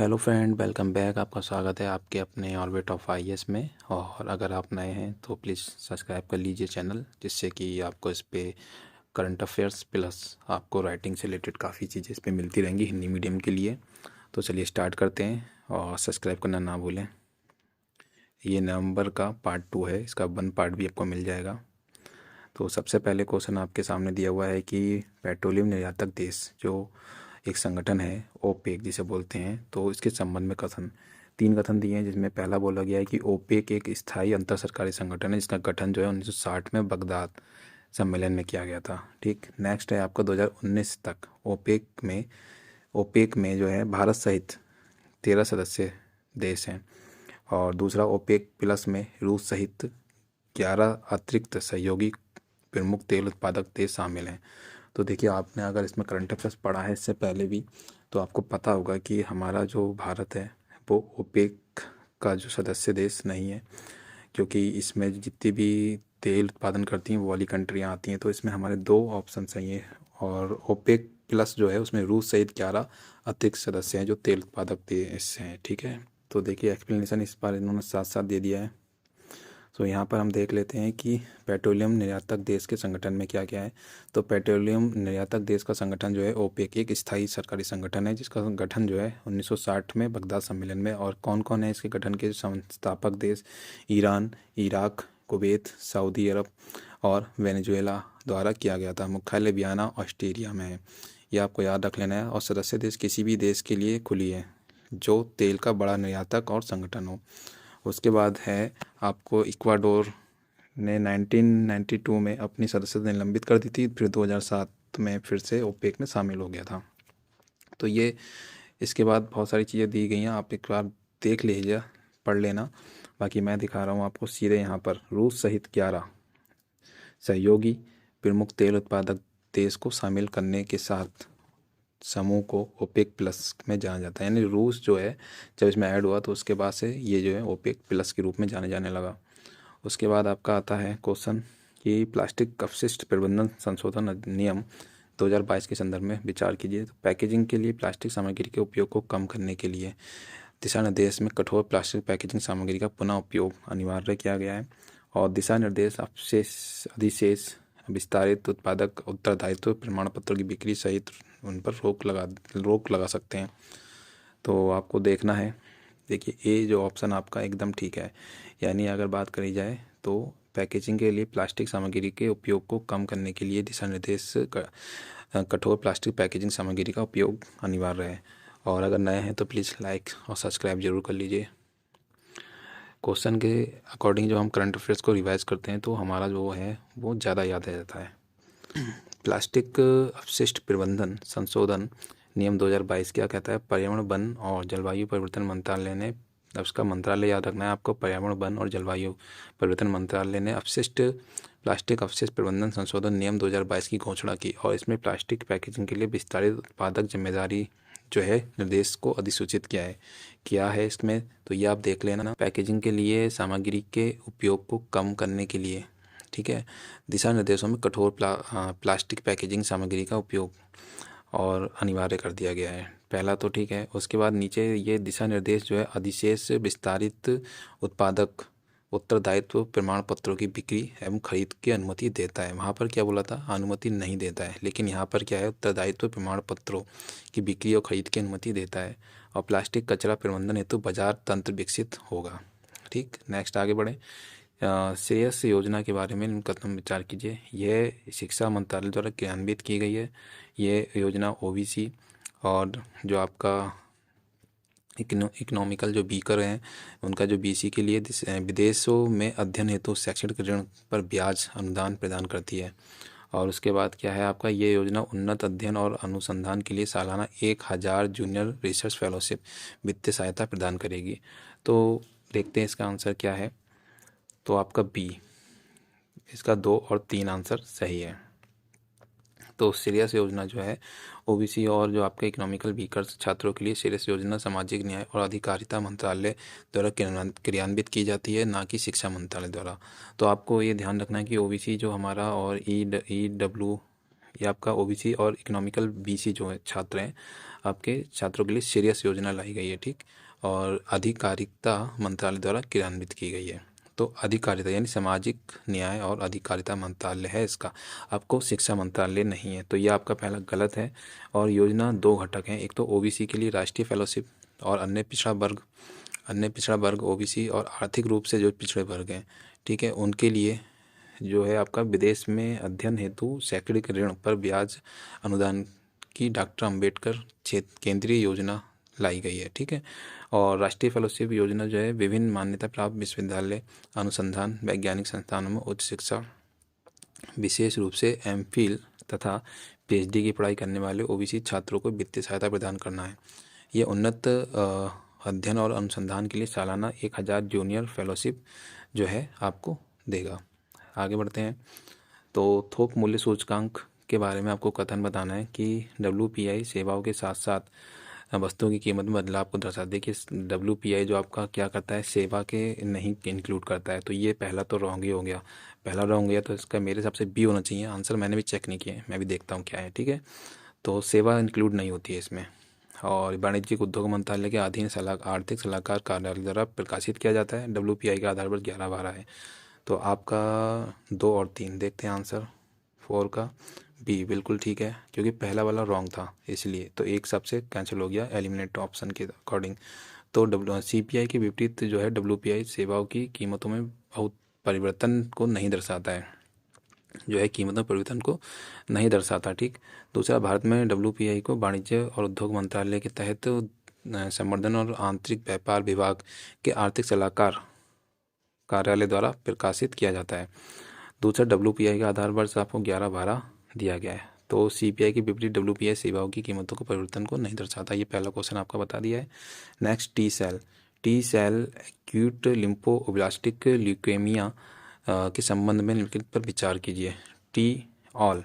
Hello friend, welcome back. आपका स्वागत है आपके अपने ऑर्बिट ऑफ आईएएस में। और अगर आप नए हैं तो प्लीज़ सब्सक्राइब कर लीजिए चैनल, जिससे कि आपको इस पे करंट अफेयर्स प्लस आपको राइटिंग से रिलेटेड काफ़ी चीज़ें इस पे मिलती रहेंगी हिंदी मीडियम के लिए। तो चलिए स्टार्ट करते हैं और सब्सक्राइब करना ना भूलें। ये नवंबर का पार्ट 2 है, इसका 1 पार्ट भी आपको मिल जाएगा। तो सबसे पहले क्वेश्चन आपके सामने दिया हुआ है कि पेट्रोलियम निर्यातक देश जो एक संगठन है, ओपेक जिसे बोलते हैं, तो इसके संबंध में कथन 3 कथन दिए हैं, जिसमें पहला बोला गया है कि ओपेक एक स्थायी अंतर सरकारी संगठन है जिसका गठन जो है 1960 में बगदाद सम्मेलन में किया गया था। ठीक, नेक्स्ट है आपका 2019 तक ओपेक में जो है भारत सहित 13 सदस्य देश हैं। और दूसरा, ओपेक प्लस में रूस सहित 11 अतिरिक्त सहयोगी प्रमुख तेल उत्पादक देश शामिल हैं। तो देखिए, आपने अगर इसमें करंट अफेयर्स पढ़ा है इससे पहले भी, तो आपको पता होगा कि हमारा जो भारत है वो ओपेक का जो सदस्य देश नहीं है, क्योंकि इसमें जितनी भी तेल उत्पादन करती हैं वो वाली कंट्रियाँ आती हैं। तो इसमें हमारे 2 ऑप्शन सही हैं। और ओपेक प्लस जो है उसमें रूस सहित 11 अतिरिक्त सदस्य हैं जो तेल उत्पादक देश हैं। ठीक है, तो देखिए एक्सप्लेनेशन इस बार इन्होंने साथ साथ दे दिया है। तो यहाँ पर हम देख लेते हैं कि पेट्रोलियम निर्यातक देश के संगठन में क्या क्या है। तो पेट्रोलियम निर्यातक देश का संगठन जो है ओपेक एक स्थायी सरकारी संगठन है जिसका गठन जो है 1960 में बगदाद सम्मेलन में। और कौन कौन है इसके गठन के संस्थापक देश? ईरान, इराक, कुवैत, सऊदी अरब और वेनेजुएला द्वारा किया गया था। मुख्यालय वियना, ऑस्ट्रिया में है। ये आपको याद रख लेना है। और सदस्य देश किसी भी देश के लिए खुली है जो तेल का बड़ा निर्यातक और संगठन हो। उसके बाद है आपको इक्वाडोर ने 1992 में अपनी सदस्यता निलंबित कर दी थी, फिर 2007 में फिर से ओपेक में शामिल हो गया था। तो ये इसके बाद बहुत सारी चीज़ें दी गई हैं, आप एक बार देख लीजिए, पढ़ लेना। बाकी मैं दिखा रहा हूँ आपको सीधे यहाँ पर। रूस सहित 11 सहयोगी प्रमुख तेल उत्पादक देश को शामिल करने के साथ समूह को ओपेक प्लस में जाना जाता है। यानी रूस जो है जब इसमें ऐड हुआ तो उसके बाद से ये जो है ओपेक प्लस के रूप में जाने जाने लगा। उसके बाद आपका आता है क्वेश्चन कि प्लास्टिक अपशिष्ट प्रबंधन संशोधन अधिनियम 2022 के संदर्भ में विचार कीजिए। तो पैकेजिंग के लिए प्लास्टिक सामग्री के उपयोग को कम करने के लिए दिशा निर्देश में कठोर प्लास्टिक पैकेजिंग सामग्री का पुनः उपयोग अनिवार्य किया गया है। और दिशा निर्देश अधिशेष विस्तारित उत्पादक उत्तरदायित्व प्रमाण पत्र की बिक्री सहित उन पर रोक लगा सकते हैं। तो आपको देखना है। देखिए, ए जो ऑप्शन आपका एकदम ठीक है। यानी अगर बात करी जाए तो पैकेजिंग के लिए प्लास्टिक सामग्री के उपयोग को कम करने के लिए दिशा निर्देश कठोर प्लास्टिक पैकेजिंग सामग्री का उपयोग अनिवार्य है। और अगर नए हैं तो प्लीज़ लाइक और सब्सक्राइब जरूर कर लीजिए। क्वेश्चन के अकॉर्डिंग जो हम करंट अफेयर्स को रिवाइज करते हैं तो हमारा जो है वो ज़्यादा याद आ जाता है। प्लास्टिक अपशिष्ट प्रबंधन संशोधन नियम 2022 क्या कहता है? पर्यावरण, वन और जलवायु परिवर्तन मंत्रालय ने, अब उसका मंत्रालय याद रखना है आपको, पर्यावरण, वन और जलवायु परिवर्तन मंत्रालय ने प्लास्टिक अपशिष्ट प्रबंधन संशोधन नियम 2022 की घोषणा की। और इसमें प्लास्टिक पैकेजिंग के लिए विस्तारित उत्पादक जिम्मेदारी जो है निर्देश को अधिसूचित किया है। क्या है इसमें? तो ये आप देख लेना। पैकेजिंग के लिए सामग्री के उपयोग को कम करने के लिए, ठीक है, दिशा निर्देशों में कठोर प्लास्टिक पैकेजिंग सामग्री का उपयोग और अनिवार्य कर दिया गया है। पहला तो ठीक है। उसके बाद नीचे ये दिशा निर्देश जो है अधिशेष विस्तारित उत्पादक उत्तरदायित्व प्रमाण पत्रों की बिक्री एवं खरीद की अनुमति देता है। वहाँ पर क्या बोला था? अनुमति नहीं देता है, लेकिन यहाँ पर क्या है? उत्तरदायित्व प्रमाण पत्रों की बिक्री और खरीद की अनुमति देता है। और प्लास्टिक कचरा प्रबंधन हेतु बाजार तंत्र विकसित होगा। ठीक, नेक्स्ट आगे बढ़े। श्रेयस योजना के बारे में कथन विचार कीजिए। यह शिक्षा मंत्रालय द्वारा क्रियान्वित की गई है। ये योजना ओबीसी और जो आपका इकोनॉमिकल जो वीकर हैं उनका जो बीसी के लिए विदेशों में अध्ययन हेतु शैक्षणिक ऋण पर ब्याज अनुदान प्रदान करती है। और उसके बाद क्या है आपका? ये योजना उन्नत अध्ययन और अनुसंधान के लिए सालाना 1000 जूनियर रिसर्च फेलोशिप वित्तीय सहायता प्रदान करेगी। तो देखते हैं इसका आंसर क्या है। तो आपका बी, इसका 2 और 3 आंसर सही है। तो श्रेयस योजना जो है ओबीसी और जो आपके इकोनॉमिकल वीकर छात्रों के लिए श्रेयस योजना सामाजिक न्याय और अधिकारिता मंत्रालय द्वारा क्रियान्वित की जाती है, ना कि शिक्षा मंत्रालय द्वारा। तो आपको ये ध्यान रखना है कि ओबीसी जो हमारा और ये आपका ओबीसी और इकोनॉमिकल बीसी जो है छात्र हैं, आपके छात्रों के लिए सीरियस योजना लाई गई है, ठीक, और अधिकारिता मंत्रालय द्वारा क्रियान्वित की गई है। तो अधिकारिता यानी सामाजिक न्याय और अधिकारिता मंत्रालय है इसका, आपको शिक्षा मंत्रालय नहीं है। तो ये आपका पहला गलत है। और योजना दो घटक हैं, एक तो ओबीसी के लिए राष्ट्रीय फेलोशिप और अन्य पिछड़ा वर्ग ओबीसी और आर्थिक रूप से जो पिछड़े वर्ग हैं, ठीक है, उनके लिए जो है आपका विदेश में अध्ययन हेतु शैक्षणिक ऋण पर ब्याज अनुदान की डॉक्टर अंबेडकर क्षेत्र केंद्रीय योजना लाई गई है, ठीक है। और राष्ट्रीय फेलोशिप योजना जो है विभिन्न मान्यता प्राप्त विश्वविद्यालय, अनुसंधान वैज्ञानिक संस्थानों में उच्च शिक्षा, विशेष रूप से एमफिल तथा पीएचडी की पढ़ाई करने वाले ओबीसी छात्रों को वित्तीय सहायता प्रदान करना है। ये उन्नत अध्ययन और अनुसंधान के लिए सालाना 1000 जूनियर फेलोशिप जो है आपको देगा। आगे बढ़ते हैं। तो थोक मूल्य सूचकांक के बारे में आपको कथन बताना है कि WPI सेवाओं के साथ साथ वस्तुओं की कीमत में बदलाव को दर्शाता है। कि WPI जो आपका क्या करता है, सेवा के नहीं इंक्लूड करता है। तो ये पहला तो रॉन्ग ही हो गया, पहला रॉन्ग गया, तो इसका मेरे हिसाब से बी होना चाहिए आंसर। मैंने भी चेक नहीं किया, मैं भी देखता हूँ क्या है, ठीक है। तो सेवा इंक्लूड नहीं होती है इसमें। और वाणिज्यिक उद्योग मंत्रालय के अधीन आर्थिक सलाहकार कार्यालय द्वारा प्रकाशित किया जाता है। WPI के आधार पर 11-12 है। तो आपका 2 और 3 देखते हैं आंसर। 4 का बी बिल्कुल ठीक है, क्योंकि पहला वाला रॉन्ग था इसलिए। तो एक सबसे कैंसिल हो गया एलिमिनेट ऑप्शन के अकॉर्डिंग। तो CPI के विपरीत जो है WPI सेवाओं की कीमतों में बहुत परिवर्तन को नहीं दर्शाता है, जो है कीमतों परिवर्तन को नहीं दर्शाता, ठीक। दूसरा, भारत में WPI को वाणिज्य और उद्योग मंत्रालय के तहत संवर्धन और आंतरिक व्यापार विभाग के आर्थिक सलाहकार कार्यालय द्वारा प्रकाशित किया जाता है। दूसरा, WPI का आधार वर्ष आपको 11-12 दिया गया है। तो CPI के विपरीत WPI सेवाओं की कीमतों को परिवर्तन को नहीं दर्शाता। ये पहला क्वेश्चन आपका बता दिया है। Next, T cell acute lymphoblastic leukaemia के संबंध में निम्नलिखित पर विचार कीजिए। टी ऑल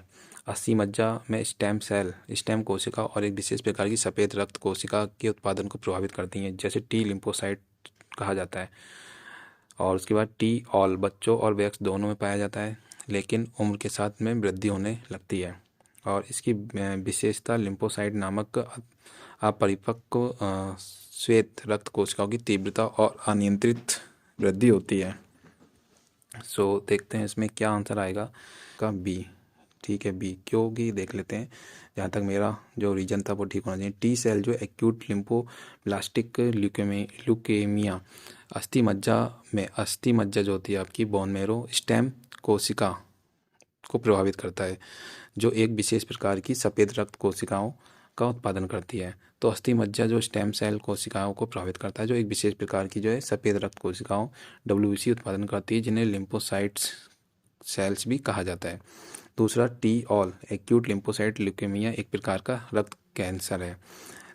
अस्थि मज्जा में स्टेम कोशिका और एक विशेष प्रकार की सफ़ेद रक्त कोशिका के उत्पादन को प्रभावित करती हैं, जैसे टी लिम्फोसाइट कहा जाता है। और उसके बाद टी ऑल बच्चों और वयस्क दोनों में पाया जाता है, लेकिन उम्र के साथ में वृद्धि होने लगती है। और इसकी विशेषता लिम्फोसाइट नामक अपरिपक्व श्वेत रक्त कोशिकाओं की तीव्रता और अनियंत्रित वृद्धि होती है। सो देखते हैं इसमें क्या आंसर आएगा का बी, ठीक है, बी। क्योंकि देख लेते हैं, जहाँ तक मेरा जो रीजन था वो ठीक होना चाहिए। टी सेल जो एक्यूट लिम्फोब्लास्टिक ल्यूकेमिया अस्थि मज्जा जो होती है आपकी बोन मैरो स्टेम कोशिका को प्रभावित करता है, जो एक विशेष प्रकार की सफ़ेद रक्त कोशिकाओं का उत्पादन करती है। तो अस्थि मज्जा जो स्टेम सेल कोशिकाओं को प्रभावित करता है, जो एक विशेष प्रकार की जो है सफ़ेद रक्त कोशिकाओं WBC उत्पादन करती है, जिन्हें लिम्फोसाइट्स सेल्स भी कहा जाता है। दूसरा, T all acute lymphocyte leukaemia एक प्रकार का रक्त कैंसर है।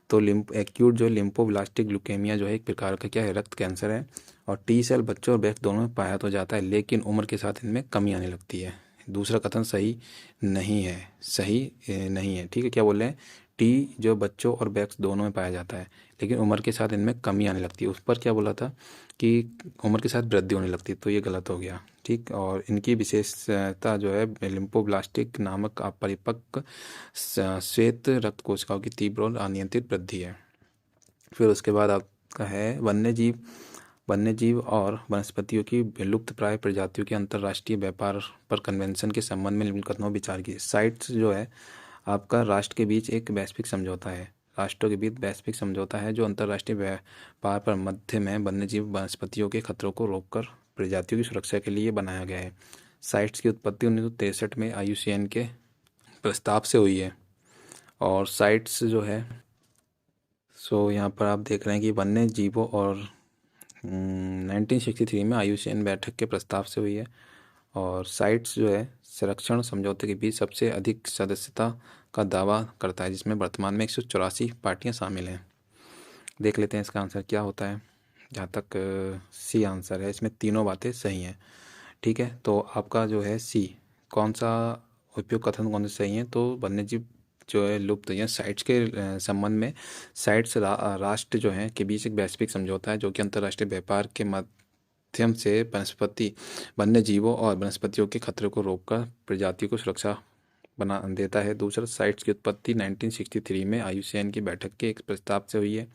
तो एक्यूट जो लिम्फोब्लास्टिक ल्यूकेमिया जो है एक प्रकार का क्या है, रक्त कैंसर है। और टी सेल बच्चों और वयस्क दोनों में पाया तो जाता है, लेकिन उम्र के साथ इनमें कमी आने लगती है। दूसरा कथन सही नहीं है, ठीक है। क्या बोल रहे हैं, टी जो बच्चों और वयस्क दोनों में पाया जाता है, लेकिन उम्र के साथ इनमें कमी आने लगती है। उस पर क्या बोला था कि उम्र के साथ वृद्धि होने लगती है, तो ये गलत हो गया, ठीक। और इनकी विशेषता जो है लिम्फोब्लास्टिक नामक अपरिपक्व श्वेत रक्त कोशिकाओं की तीव्र और अनियंत्रित वृद्धि है। फिर उसके बाद आपका है वन्यजीव और वनस्पतियों की विलुप्त प्राय प्रजातियों के अंतर्राष्ट्रीय व्यापार पर कन्वेंशन के संबंध में निम्नलिखित कथनों विचार कीजिए। साइट्स जो है आपका राष्ट्र के बीच एक वैश्विक समझौता है, राष्ट्रों के बीच वैश्विक समझौता है जो अंतर्राष्ट्रीय व्यापार पर मध्य में वन्यजीव वनस्पतियों के खतरों को रोककर प्रजातियों की सुरक्षा के लिए बनाया गया है। साइट्स की उत्पत्ति 1963 में IUCN के प्रस्ताव से हुई है। और साइट्स जो है यहाँ पर आप देख रहे हैं कि वन्य जीवों और 1963 में IUCN बैठक के प्रस्ताव से हुई है। और साइट्स जो है संरक्षण समझौते के बीच सबसे अधिक सदस्यता का दावा करता है, जिसमें वर्तमान में 184 पार्टियां शामिल हैं। देख लेते हैं इसका आंसर क्या होता है। जहाँ तक सी आंसर है, इसमें तीनों बातें सही हैं, ठीक है। तो आपका जो है सी, कौन सा उपयुक्त कथन कौन से सही हैं, तो वन्यजीव जो है लुप्त या साइट्स के संबंध में साइट्स राष्ट्र जो हैं के बीच एक वैश्विक समझौता है, जो कि अंतर्राष्ट्रीय व्यापार के माध्यम से वन्य जीवों और वनस्पतियों के खतरे को रोककर प्रजातियों को सुरक्षा बना देता है। दूसरा, साइट्स की उत्पत्ति 1963 में IUCN की बैठक के एक प्रस्ताव से हुई है।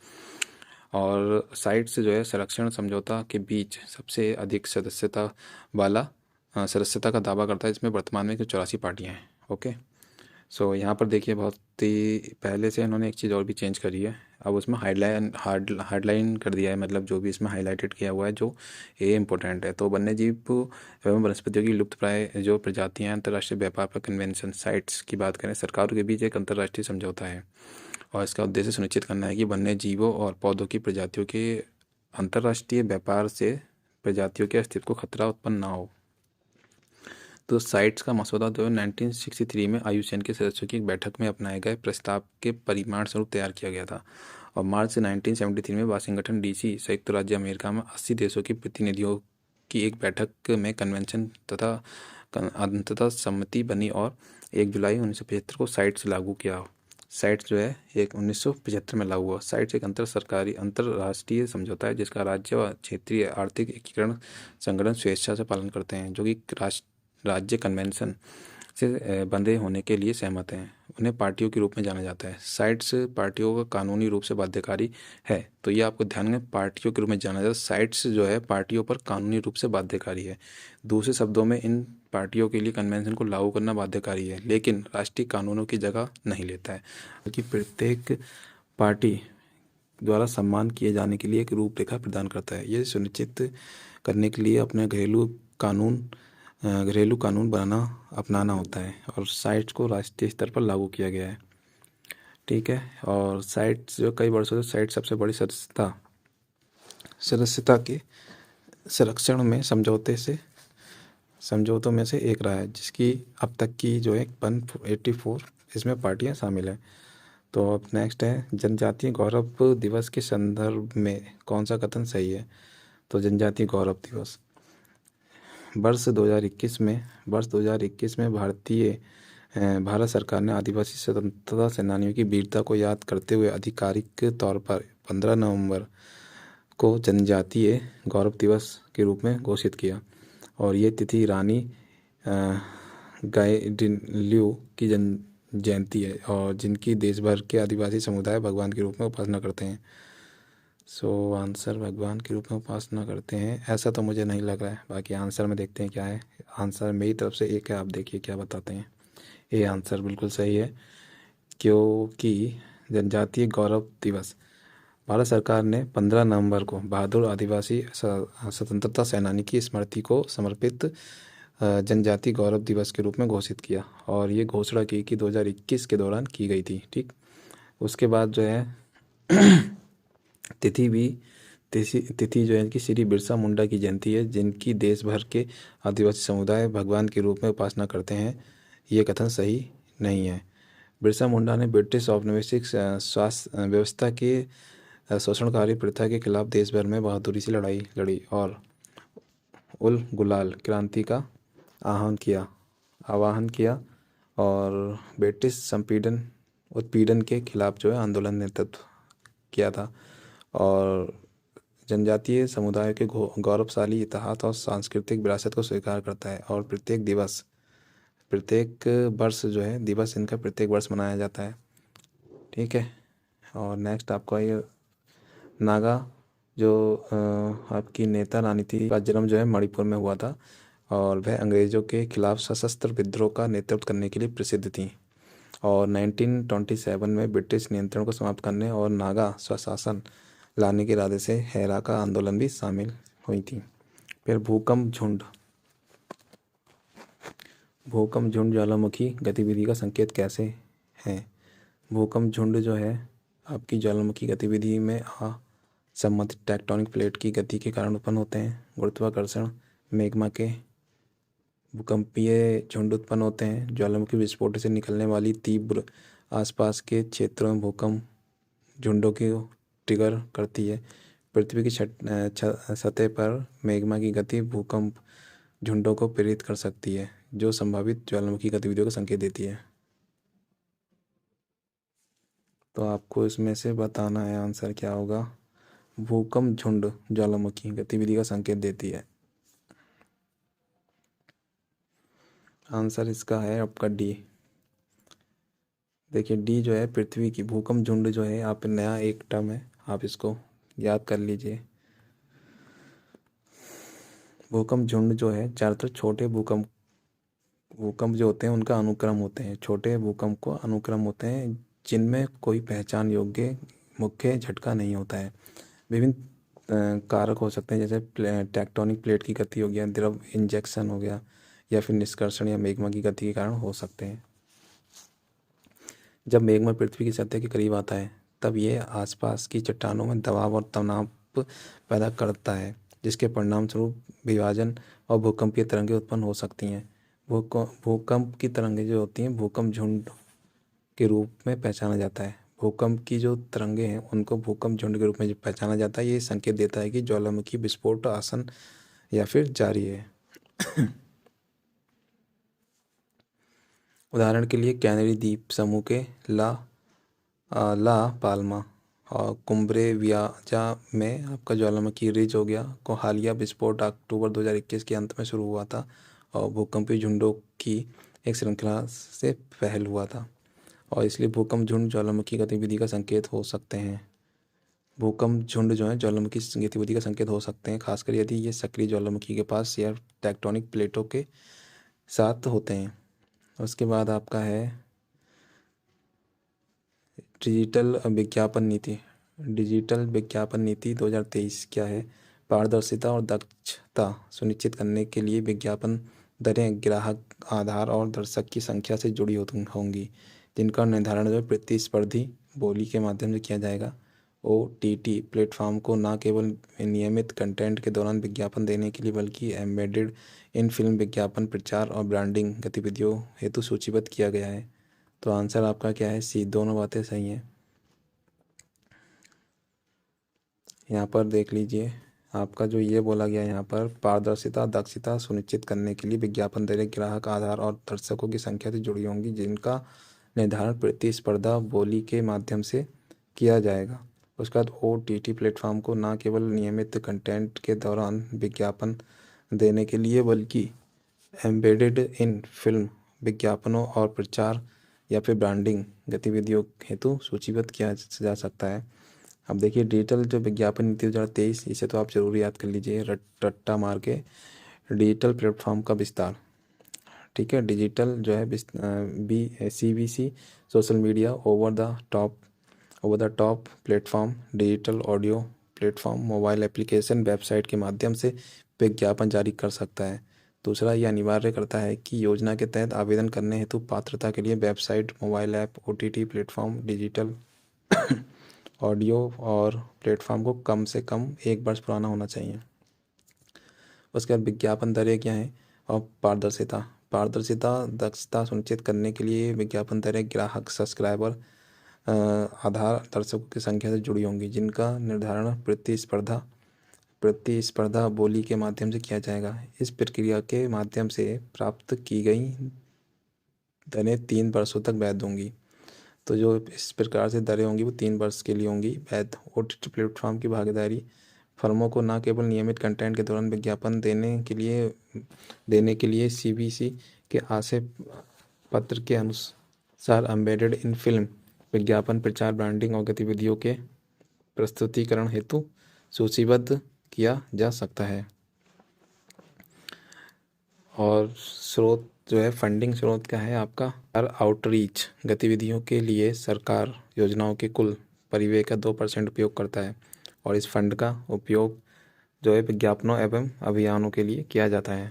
और साइट्स जो है संरक्षण समझौता के बीच सबसे अधिक सदस्यता का दावा करता है, इसमें वर्तमान में 84 पार्टियां हैं। ओके, सो यहाँ पर देखिए बहुत ही पहले से इन्होंने एक चीज़ और भी चेंज करी है। अब उसमें हार्डलाइन कर दिया है, मतलब जो भी इसमें हाईलाइटेड किया हुआ है जो ये इम्पोर्टेंट है। तो वन्यजीव एवं वनस्पतियों की लुप्तप्राय जो प्रजातियां अंतर्राष्ट्रीय व्यापार पर कन्वेंशन साइट्स की बात करें, सरकारों के बीच एक अंतर्राष्ट्रीय समझौता है और इसका उद्देश्य सुनिश्चित करना है कि वन्य जीवों और पौधों की प्रजातियों के अंतर्राष्ट्रीय व्यापार से प्रजातियों के अस्तित्व को खतरा उत्पन्न ना हो। तो साइट्स का मसौदा जो है 1963 में IUCN के सदस्यों की एक बैठक में अपनाए गए प्रस्ताव के परिमाण स्वरूप तैयार किया गया था और मार्च से 1973 में वाशिंगटन DC संयुक्त राज्य अमेरिका में 80 देशों के प्रतिनिधियों की एक बैठक में कन्वेंशन तथा अंततः सम्मति बनी और 1 जुलाई 1975 को साइट्स लागू किया। साइट्स जो है एक 1975 में लागू हुआ। साइट्स एक अंतर्राष्ट्रीय समझौता है जिसका राज्य और क्षेत्रीय आर्थिक एकीकरण संगठन स्वेच्छा से पालन करते हैं, जो कि राज्य कन्वेंशन से बंधे होने के लिए सहमत हैं। उन्हें पार्टियों के रूप में जाना जाता है। साइट्स पार्टियों का कानूनी रूप से बाध्यकारी है, तो ये आपको ध्यान में पार्टियों के रूप में जाना जाता है। साइट्स जो है पार्टियों पर कानूनी रूप से बाध्यकारी है। दूसरे शब्दों में इन पार्टियों के लिए कन्वेंशन को लागू करना बाध्यकारी है, लेकिन राष्ट्रीय कानूनों की जगह नहीं लेता है, बल्कि प्रत्येक पार्टी द्वारा सम्मान किए जाने के लिए एक रूपरेखा प्रदान करता है। ये सुनिश्चित करने के लिए अपने घरेलू कानून अपनाना होता है और साइट्स को राष्ट्रीय स्तर पर लागू किया गया है। ठीक है, और साइट्स जो कई वर्षों से साइट सबसे बड़ी सदस्यता के संरक्षण में समझौतों में से एक रहा है, जिसकी अब तक की जो है 184 इसमें पार्टियां शामिल हैं। तो अब नेक्स्ट है, जनजातीय गौरव दिवस के संदर्भ में कौन सा कथन सही है? तो जनजातीय गौरव दिवस वर्ष 2021 में भारत सरकार ने आदिवासी स्वतंत्रता सेनानियों की वीरता को याद करते हुए आधिकारिक तौर पर 15 नवंबर को जनजातीय गौरव दिवस के रूप में घोषित किया और ये तिथि रानी गाइडिनल्यू की जयंती है और जिनकी देश भर के आदिवासी समुदाय भगवान के रूप में उपासना करते हैं। सो आंसर भगवान के रूप में उपासना करते हैं, ऐसा तो मुझे नहीं लग रहा है। बाकी आंसर में देखते हैं क्या है। आंसर मेरी तरफ से एक है, आप देखिए क्या बताते हैं। ये आंसर बिल्कुल सही है, क्योंकि जनजातीय गौरव दिवस भारत सरकार ने 15 नवंबर को बहादुर आदिवासी स्वतंत्रता सेनानी की स्मृति को समर्पित जनजातीय गौरव दिवस के रूप में घोषित किया और ये घोषणा की कि 2021 के दौरान की गई थी। ठीक, उसके बाद जो है तिथि जो है कि श्री बिरसा मुंडा की जयंती है, जिनकी देश भर के आदिवासी समुदाय भगवान के रूप में उपासना करते हैं। ये कथन सही नहीं है। बिरसा मुंडा ने ब्रिटिश औपनिवेशिक स्वास्थ्य व्यवस्था के शोषणकारी प्रथा के खिलाफ देश भर में बहादुरी से लड़ाई लड़ी और उल गुलाल क्रांति का आह्वान किया और ब्रिटिश उत्पीड़न के खिलाफ जो है आंदोलन नेतृत्व किया था और जनजातीय समुदाय के गौरवशाली इतिहास और सांस्कृतिक विरासत को स्वीकार करता है और प्रत्येक वर्ष जो है दिवस इनका प्रत्येक वर्ष मनाया जाता है। ठीक है, और नेक्स्ट आपका ये नागा जो आपकी नेता रानी थी का जन्म जो है मणिपुर में हुआ था और वह अंग्रेज़ों के खिलाफ सशस्त्र विद्रोह का नेतृत्व करने के लिए प्रसिद्ध थी और 1927 में ब्रिटिश नियंत्रण को समाप्त करने और नागा स्वशासन लाने के इरादे से हेरा का आंदोलन भी शामिल हुई थी। फिर भूकंप झुंड ज्वालामुखी गतिविधि का संकेत कैसे है? भूकंप झुंड जो है आपकी ज्वालामुखी गतिविधि में संबंधित टेक्टोनिक प्लेट की गति के कारण उत्पन्न होते हैं। गुरुत्वाकर्षण मैग्मा के भूकंपीय झुंड उत्पन्न होते हैं। ज्वालामुखी विस्फोट से निकलने वाली तीव्र आसपास के क्षेत्रों में भूकंप झुंडों की ट्रिगर करती है। पृथ्वी की सतह पर मैग्मा की गति भूकंप झुंडों को प्रेरित कर सकती है, जो संभावित ज्वालामुखी गतिविधियों का संकेत देती है। तो आपको इसमें से बताना है आंसर क्या होगा। भूकंप झुंड ज्वालामुखी गतिविधि का संकेत देती है। आंसर इसका है आपका डी। देखिए डी जो है पृथ्वी की भूकंप झुंड जो है आप नया एक टर्म है, आप इसको याद कर लीजिए। भूकंप झुंड जो है ज़्यादातर छोटे भूकंप भूकंप जो होते हैं उनका अनुक्रम होते हैं, छोटे भूकंप को अनुक्रम होते हैं जिनमें कोई पहचान योग्य मुख्य झटका नहीं होता है। विभिन्न कारक हो सकते हैं, जैसे टेक्टोनिक प्लेट की गति हो गया, द्रव इंजेक्शन हो गया, या फिर निष्कर्षण या मैग्मा की गति के कारण हो सकते हैं। जब मैग्मा पृथ्वी की सतह के करीब आता है तब यह आसपास की चट्टानों में दबाव और तनाव पैदा करता है, जिसके परिणाम स्वरूप विभाजन और भूकंपीय तरंगें उत्पन्न हो सकती हैं। भूकंप की तरंगें जो होती हैं भूकंप झुंड के रूप में पहचाना जाता है। भूकंप की जो तरंगें हैं उनको भूकंप झुंड के रूप में पहचाना जाता है। ये संकेत देता है कि ज्वालामुखी विस्फोट आसन या फिर जारी है। उदाहरण के लिए कैनरी द्वीप समूह के ला पाल्मा और कुम्ब्रे वियाजा में आपका ज्वालामुखी रिज हो गया को हालिया विस्फोट अक्टूबर 2021 के अंत में शुरू हुआ था और भूकंपीय झुंडों की एक श्रृंखला से पहल हुआ था, और इसलिए भूकंप झुंड ज्वालामुखी गतिविधि का संकेत हो सकते हैं। भूकंप झुंड जो है ज्वालामुखी गतिविधि का संकेत हो सकते हैं, खासकर यदि ये सक्रिय ज्वालामुखी के पास या टेक्टोनिक प्लेटों के साथ होते हैं। उसके बाद आपका है डिजिटल विज्ञापन नीति। डिजिटल विज्ञापन नीति 2023 क्या है? पारदर्शिता और दक्षता सुनिश्चित करने के लिए विज्ञापन दरें ग्राहक आधार और दर्शक की संख्या से जुड़ी होंगी, जिनका निर्धारण जो है प्रतिस्पर्धी बोली के माध्यम से किया जाएगा। OTT प्लेटफॉर्म को न केवल नियमित कंटेंट के दौरान विज्ञापन देने के लिए बल्कि एम्बेडेड इन फिल्म विज्ञापन प्रचार और ब्रांडिंग गतिविधियों हेतु सूचीबद्ध किया गया है। तो आंसर आपका क्या है? सी, दोनों बातें सही हैं। यहाँ पर देख लीजिए आपका जो ये बोला गया यहाँ पर पारदर्शिता दक्षता सुनिश्चित करने के लिए विज्ञापन दरें ग्राहक आधार और दर्शकों की संख्या से जुड़ी होंगी, जिनका निर्धारण प्रतिस्पर्धा बोली के माध्यम से किया जाएगा। उसके बाद OTT प्लेटफॉर्म को न केवल नियमित कंटेंट के दौरान विज्ञापन देने के लिए बल्कि एम्बेडेड इन फिल्म विज्ञापनों और प्रचार या फिर ब्रांडिंग गतिविधियों हेतु सूचीबद्ध किया जा सकता है। अब देखिए डिजिटल जो विज्ञापन नीति 2023, इसे तो आप जरूर याद कर लीजिए रट्टा मार के। डिजिटल प्लेटफॉर्म का विस्तार, ठीक है। डिजिटल जो है CVC social media over the top platform, digital audio platform, mobile application, website के माध्यम से विज्ञापन जारी कर सकता है। दूसरा, ये अनिवार्य करता है कि योजना के तहत आवेदन करने हेतु पात्रता के लिए website, mobile app, OTT platform, digital audio और प्लेटफॉर्म को कम से कम 1 वर्ष पुराना होना चाहिए। उसके बाद विज्ञापन दरें क्या हैं? और पारदर्शिता दक्षता सुनिश्चित करने के लिए विज्ञापन दरें ग्राहक सब्सक्राइबर आधार दर्शकों की संख्या से जुड़ी होंगी, जिनका निर्धारण प्रतिस्पर्धा बोली के माध्यम से किया जाएगा। इस प्रक्रिया के माध्यम से प्राप्त की गई दरें 3 वर्षों तक वैध होंगी। तो जो इस प्रकार से दरें होंगी वो 3 वर्ष के लिए होंगी वैध। OTT प्लेटफॉर्म की भागीदारी फर्मों को न केवल नियमित कंटेंट के दौरान विज्ञापन देने के लिए CVC के आशय पत्र के अनुसार एम्बेडेड इन फिल्म विज्ञापन प्रचार ब्रांडिंग और गतिविधियों के प्रस्तुतिकरण हेतु सूचीबद्ध किया जा सकता है। और स्रोत जो है फंडिंग स्रोत क्या है आपका? आउटरीच गतिविधियों के लिए सरकार योजनाओं के कुल परिव्यय का 2% उपयोग करता है, और इस फंड का उपयोग जो है विज्ञापनों एवं अभियानों के लिए किया जाता है।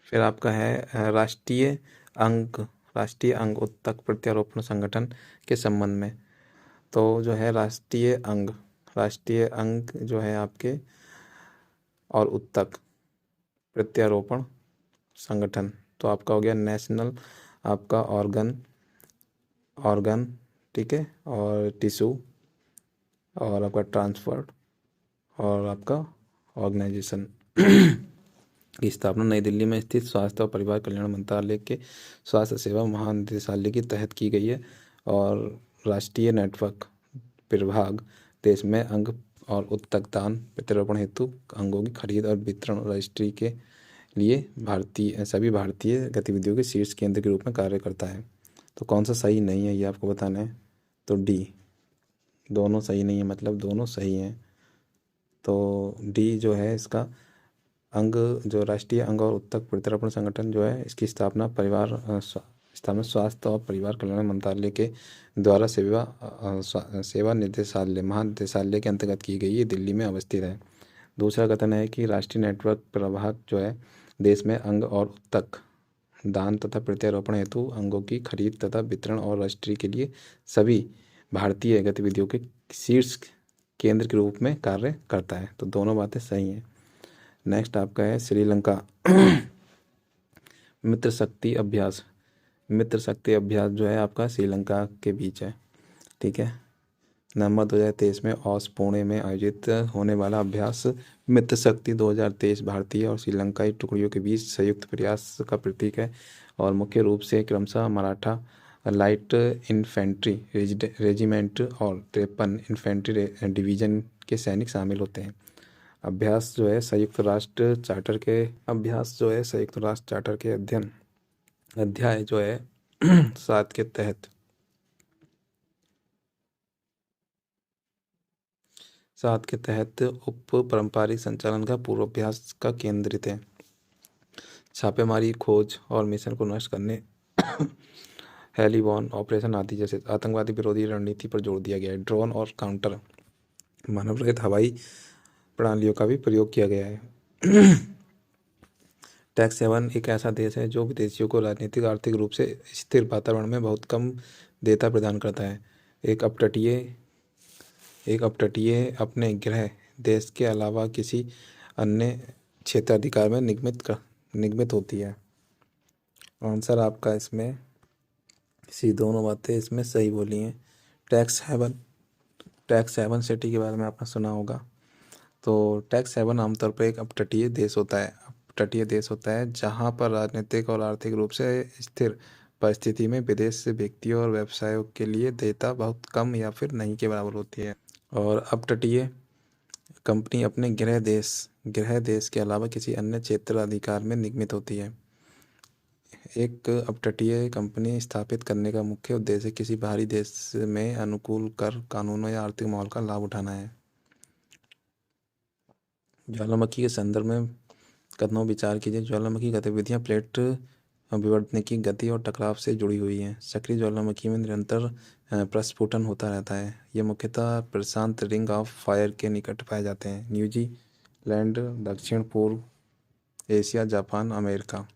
फिर आपका है राष्ट्रीय अंग उत्तक प्रत्यारोपण संगठन के संबंध में। तो जो है राष्ट्रीय अंग जो है आपके और उत्तक प्रत्यारोपण संगठन, तो आपका हो गया नेशनल आपका ऑर्गन, ठीक है, और टिश्यू और आपका ट्रांसफर और आपका ऑर्गेनाइजेशन की स्थापना नई दिल्ली में स्थित स्वास्थ्य और परिवार कल्याण मंत्रालय के स्वास्थ्य सेवा महानिदेशालय के तहत की गई है। और राष्ट्रीय नेटवर्क प्रभाग देश में अंग और उत्तक दान प्रत्यारोपण हेतु अंगों की खरीद और वितरण रजिस्ट्री के लिए सभी भारतीय गतिविधियों के शीर्ष केंद्र के रूप में कार्य करता है। तो कौन सा सही नहीं है ये आपको बताना है। तो डी, दोनों सही नहीं है, मतलब दोनों सही हैं। तो डी जो है इसका अंग, जो राष्ट्रीय अंग और उत्तक प्रत्यारोपण संगठन जो है, इसकी स्थापना स्थापना स्वास्थ्य और परिवार कल्याण मंत्रालय के द्वारा सेवा निर्देशालय महानिदेशालय के अंतर्गत की गई। ये दिल्ली में अवस्थित है। दूसरा कथन है कि राष्ट्रीय नेटवर्क प्रवाहक जो है देश में अंग और उत्तक दान तथा प्रत्यारोपण हेतु अंगों की खरीद तथा वितरण और रजिस्ट्री के लिए सभी भारतीय गतिविधियों के शीर्ष केंद्र के रूप में कार्य करता है। तो दोनों बातें सही हैं। नेक्स्ट आपका है श्रीलंका मित्र शक्ति अभ्यास। मित्र शक्ति अभ्यास जो है आपका श्रीलंका के बीच है, ठीक है। नवंबर 2023 में ओस पुणे में आयोजित होने वाला अभ्यास मित्र शक्ति 2023 भारतीय और श्रीलंकाई टुकड़ियों के बीच संयुक्त प्रयास का प्रतीक है और मुख्य रूप से क्रमशः मराठा लाइट इन्फेंट्री रेजिमेंट और 53 इन्फेंट्री डिवीजन के सैनिक शामिल होते हैं। अभ्यास जो है संयुक्त राष्ट्र चार्टर के अध्याय जो है 7 के तहत उप पारंपरिक संचालन का पूर्वाभ्यास का केंद्रित है। छापेमारी, खोज और मिशन को नष्ट करने, हेलीबॉर्न ऑपरेशन आदि जैसे आतंकवादी विरोधी रणनीति पर जोर दिया गया है। ड्रोन और काउंटर मानव रहित हवाई प्रणालियों का भी प्रयोग किया गया है। टैक्स हेवन एक ऐसा देश है जो विदेशियों को राजनीतिक आर्थिक रूप से स्थिर वातावरण में बहुत कम देयता प्रदान करता है। एक अपतटीय अपने गृह देश के अलावा किसी अन्य क्षेत्राधिकार में निगमित होती है। आंसर आपका इसमें सी, दोनों बातें इसमें सही बोली हैं। टैक्स हेवन सिटी के बारे में आपने सुना होगा। तो टैक्स हेवन आमतौर पर एक अपतटीय देश होता है जहां पर राजनीतिक और आर्थिक रूप से स्थिर परिस्थिति में विदेश से व्यक्तियों और व्यवसायों के लिए देयता बहुत कम या फिर नहीं के बराबर होती है। और अपतटीय कंपनी अपने गृह देश के अलावा किसी अन्य क्षेत्राधिकार में निगमित होती है। एक अपतटीय कंपनी स्थापित करने का मुख्य उद्देश्य किसी बाहरी देश में अनुकूल कर कानूनों या आर्थिक माहौल का लाभ उठाना है। ज्वालामुखी के संदर्भ में कथनों विचार कीजिए। ज्वालामुखी गतिविधियां प्लेट विवर्तन की गति और टकराव से जुड़ी हुई हैं। सक्रिय ज्वालामुखी में निरंतर प्रस्फुटन होता रहता है। ये मुख्यतः प्रशांत रिंग ऑफ फायर के निकट पाए जाते हैं। न्यूजीलैंड, दक्षिण पूर्व एशिया, जापान, अमेरिका।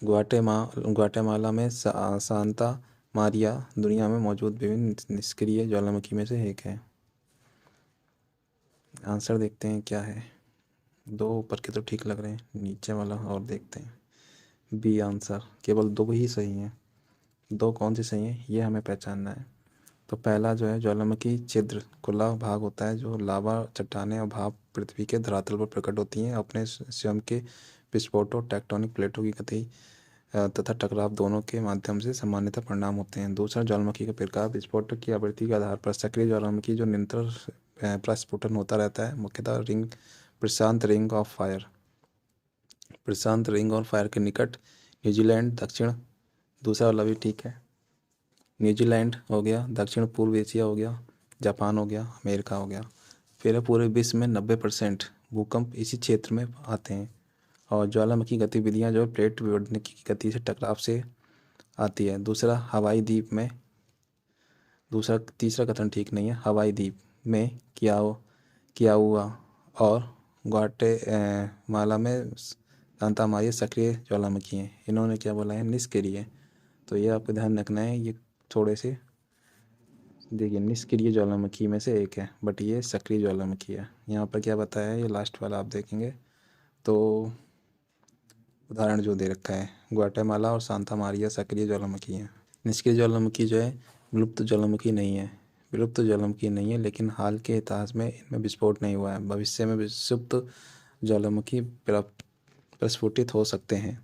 ग्वाटेमाला में सांता मारिया दुनिया में मौजूद विभिन्न निष्क्रिय ज्वालामुखी में से एक है। आंसर देखते हैं क्या है। दो ऊपर के तो ठीक लग रहे हैं, नीचे वाला और देखते हैं। बी आंसर, केवल दो ही सही हैं। दो कौन सी सही है ये हमें पहचानना है। तो पहला जो है ज्वालामुखी छिद्र खुला भाग होता है जो लावा, चट्टानें और भाप पृथ्वी के धरातल पर प्रकट होती हैं। अपने स्वयं के विस्फोटों, टेक्टोनिक प्लेटों की गति तथा टकराव दोनों के माध्यम से सामान्यतः परिणाम होते हैं। दूसरा ज्वालामुखी का प्रकार, विस्फोट की आवृत्ति के आधार पर सक्रिय ज्वालामुखी जो निरंतर प्रस्फुटन होता रहता है, मुख्यतः प्रशांत रिंग ऑफ फायर के निकट। न्यूजीलैंड, दक्षिण, दूसरा वाला भी ठीक है। न्यूजीलैंड हो गया, दक्षिण पूर्व एशिया हो गया, जापान हो गया, अमेरिका हो गया। फिर पूरे विश्व में 90% भूकंप इसी क्षेत्र में आते हैं। और ज्वालामुखी गतिविधियां जो प्लेट विवर्तन की गति से टकराव से आती है। तीसरा कथन ठीक नहीं है। हवाई द्वीप में किया हुआ और ग्वाटेमाला में सांता मारिया सक्रिय ज्वालामुखी हैं। इन्होंने क्या बोला है, निष्क्रिय। तो ये आपको ध्यान रखना है। ये थोड़े से देखिए, निष्क्रिय ज्वालामुखी में से एक है, बट ये सक्रिय ज्वालामुखी है। यहाँ पर क्या बताया है, ये लास्ट वाला आप देखेंगे तो उदाहरण जो दे रखा है, ग्वाटेमाला और सांता मारिया सक्रिय ज्वालामुखी है। निष्क्रिय ज्वालामुखी जो है विलुप्त ज्वालामुखी नहीं है, लेकिन हाल के इतिहास में इनमें विस्फोट नहीं हुआ है। भविष्य में विषुप्त ज्वालामुखी प्रस्फुटित हो सकते हैं।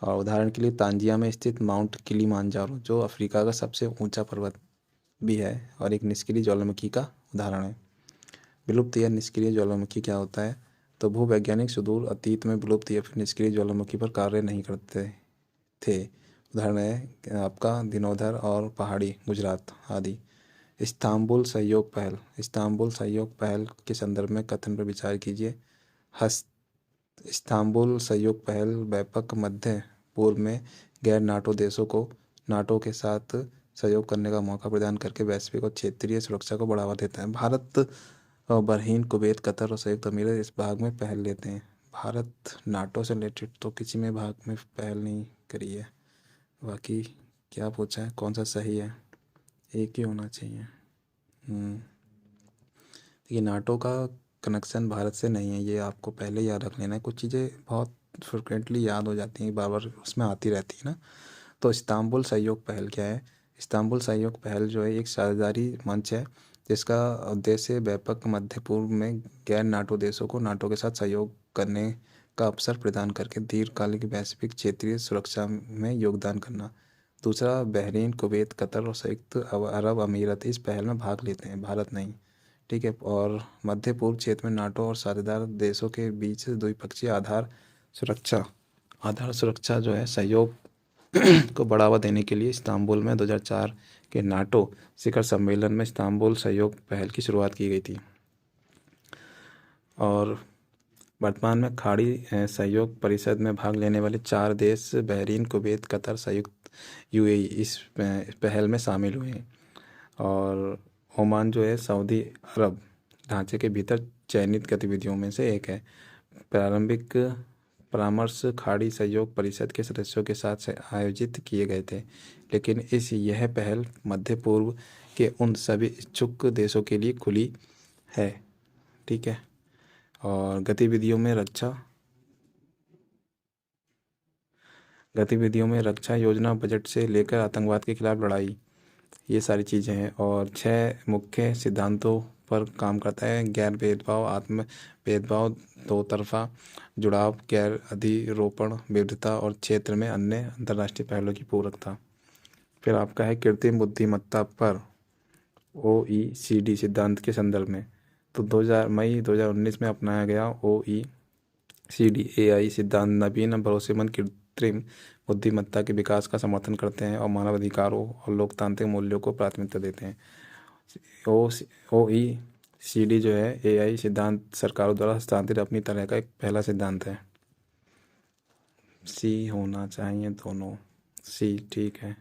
और उदाहरण के लिए तांजिया में स्थित माउंट किलिमांजारो जो अफ्रीका का सबसे ऊंचा पर्वत भी है और एक निष्क्रिय ज्वालामुखी का उदाहरण है। विलुप्त या निष्क्रिय ज्वालामुखी क्या होता है, तो भूवैज्ञानिक सुदूर अतीत में विलुप्त या फिर निष्क्रिय ज्वालामुखी पर कार्य नहीं करते थे। उदाहरण है आपका दिनोदर और पहाड़ी गुजरात आदि। इस्तांबुल सहयोग पहल। इस्तांबुल सहयोग पहल के संदर्भ में कथन पर विचार कीजिए। हस्त इस्तांबुल सहयोग पहल व्यापक मध्य पूर्व में गैर नाटो देशों को नाटो के साथ सहयोग करने का मौका प्रदान करके वैश्विक और क्षेत्रीय सुरक्षा को बढ़ावा देता है। भारत और बहरीन, कुवैत, कतर और संयुक्त अमीरात इस भाग में पहल लेते हैं। भारत नाटो से रिलेटेड तो किसी में भाग में पहल नहीं करी है। बाकी क्या पूछा है, कौन सा सही है? एक ही होना चाहिए। देखिए, नाटो का कनेक्शन भारत से नहीं है, ये आपको पहले याद रख लेना है। कुछ चीज़ें बहुत फ्रिक्वेंटली याद हो जाती हैं, बार बार उसमें आती रहती है ना। तो इस्तांबुल सहयोग पहल क्या है? इस्तांबुल सहयोग पहल जो है एक साझेदारी मंच है जिसका उद्देश्य व्यापक मध्य पूर्व में गैर नाटो देशों को नाटो के साथ सहयोग करने का अवसर प्रदान करके दीर्घकालिक वैश्विक क्षेत्रीय सुरक्षा में योगदान करना। दूसरा, बहरीन, कुवैत, कतर और संयुक्त अरब अमीरात इस पहल में भाग लेते हैं, भारत नहीं। ठीक है। और मध्य पूर्व क्षेत्र में नाटो और साझेदार देशों के बीच द्विपक्षीय आधार सुरक्षा जो है सहयोग को बढ़ावा देने के लिए इस्तांबुल में 2004 के नाटो शिखर सम्मेलन में इस्तांबुल सहयोग पहल की शुरुआत की गई थी। और वर्तमान में खाड़ी सहयोग परिषद में भाग लेने वाले 4 देश बहरीन, कुवैत, कतर, संयुक्त यूएई इस पहल में शामिल हुए हैं। और ओमान जो है सऊदी अरब ढांचे के भीतर चयनित गतिविधियों में से एक है। प्रारंभिक परामर्श खाड़ी सहयोग परिषद के सदस्यों के साथ आयोजित किए गए थे, लेकिन यह पहल मध्य पूर्व के उन सभी इच्छुक देशों के लिए खुली है। ठीक है। और गतिविधियों में रक्षा योजना, बजट से लेकर आतंकवाद के खिलाफ लड़ाई, ये सारी चीज़ें हैं। और 6 मुख्य सिद्धांतों पर काम करता है। गैर भेदभाव, आत्म भेदभाव, दो तरफा जुड़ाव, गैर अधिरोपण, विविधता और क्षेत्र में अन्य अंतर्राष्ट्रीय पहलों की पूरकता। फिर आपका है कृत्रिम बुद्धिमत्ता पर OECD सिद्धांत के संदर्भ में। तो मई 2019 में अपनाया गया OECD AI सिद्धांत नवीन और भरोसेमंद कृत्रिम बुद्धिमत्ता के विकास का समर्थन करते हैं और मानवाधिकारों और लोकतांत्रिक मूल्यों को प्राथमिकता देते हैं। OECD जो है AI सिद्धांत सरकारों द्वारा हस्तांतरित अपनी तरह का एक पहला सिद्धांत है। सी होना चाहिए दोनों, सी ठीक है।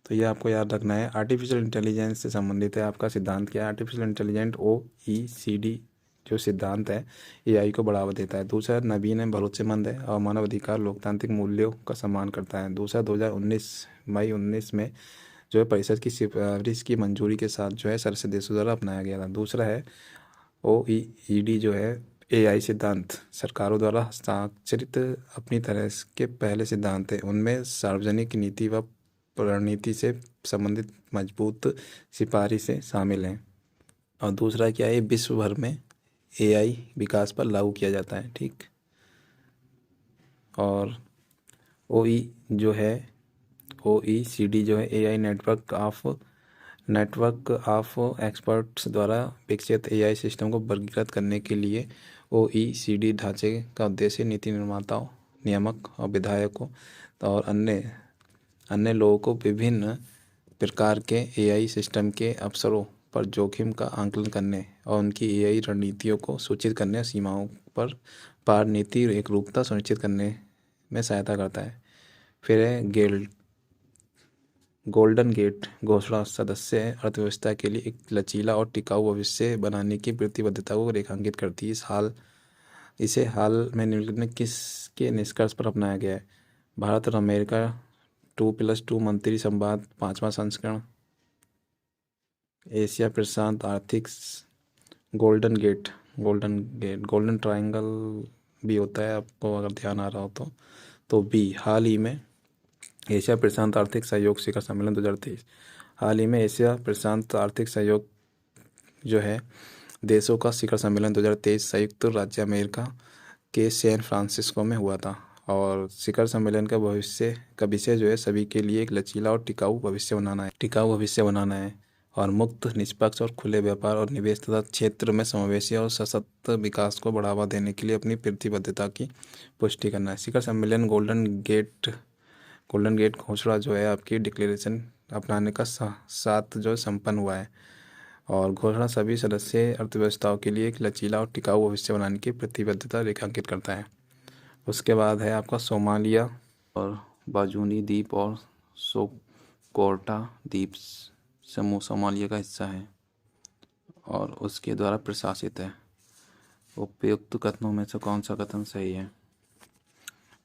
तो ये आपको याद रखना है। आर्टिफिशियल इंटेलिजेंस से संबंधित है आपका सिद्धांत क्या है? आर्टिफिशियल इंटेलिजेंट OECD जो सिद्धांत है AI को बढ़ावा देता है। दूसरा, नवीन है, भरोसेमंद है और मानवाधिकार लोकतांत्रिक मूल्यों का सम्मान करता है। दूसरा, 2019 मई 19 में जो है परिषद की सिफारिश की मंजूरी के साथ जो है सदस्य देशों द्वारा अपनाया गया था। दूसरा है OECD जो है AI सिद्धांत सरकारों द्वारा हस्ताक्षरित अपनी तरह के पहले सिद्धांत है। उनमें सार्वजनिक नीति व रणनीति से संबंधित मजबूत सिफारिशें शामिल हैं। और दूसरा क्या है, विश्व भर में AI विकास पर लागू किया जाता है। ठीक। और OECD जो है AI नेटवर्क ऑफ एक्सपर्ट्स द्वारा विकसित AI सिस्टम को वर्गीकृत करने के लिए OECD ढांचे का उद्देश्य नीति निर्माताओं, नियामक और विधायकों और अन्य लोगों को विभिन्न प्रकार के AI सिस्टम के अवसरों पर जोखिम का आकलन करने और उनकी AI रणनीतियों को सूचित करने, सीमाओं पर पार नीति एकरूपता सुनिश्चित करने में सहायता करता है। फिर है गोल्डन गेट घोषणा सदस्य अर्थव्यवस्था के लिए एक लचीला और टिकाऊ भविष्य बनाने की प्रतिबद्धता को रेखांकित करती है। इसे हाल में निम्नलिखित में किसके निष्कर्ष पर अपनाया गया है? भारत और अमेरिका 2+2 मंत्री संवाद 5वां संस्करण, एशिया प्रशांत आर्थिक गोल्डन ट्रायंगल भी होता है, आपको अगर ध्यान आ रहा हो तो बी, हाल ही में एशिया प्रशांत आर्थिक सहयोग शिखर सम्मेलन 2023। हाल ही में एशिया प्रशांत आर्थिक सहयोग जो है देशों का शिखर सम्मेलन 2023 संयुक्त राज्य अमेरिका के सैन फ्रांसिस्को में हुआ था। और शिखर सम्मेलन का विषय जो है सभी के लिए एक लचीला और टिकाऊ भविष्य बनाना है और मुक्त, निष्पक्ष और खुले व्यापार और निवेश तथा क्षेत्र में समावेशी और सशक्त विकास को बढ़ावा देने के लिए अपनी प्रतिबद्धता की पुष्टि करना है। शिखर सम्मेलन गोल्डन गेट गोल्डन गेट घोषणा जो है आपकी डिक्लेरेशन अपनाने का साथ जो संपन्न हुआ है, और घोषणा सभी सदस्य अर्थव्यवस्थाओं के लिए एक लचीला और टिकाऊ भविष्य बनाने की प्रतिबद्धता रेखांकित करता है। उसके बाद है आपका सोमालिया और बाजूनी द्वीप और सोकोट्रा द्वीप समूह सोमालिया का हिस्सा है और उसके द्वारा प्रशासित है। उपयुक्त कथनों में से कौन सा कथन सही है?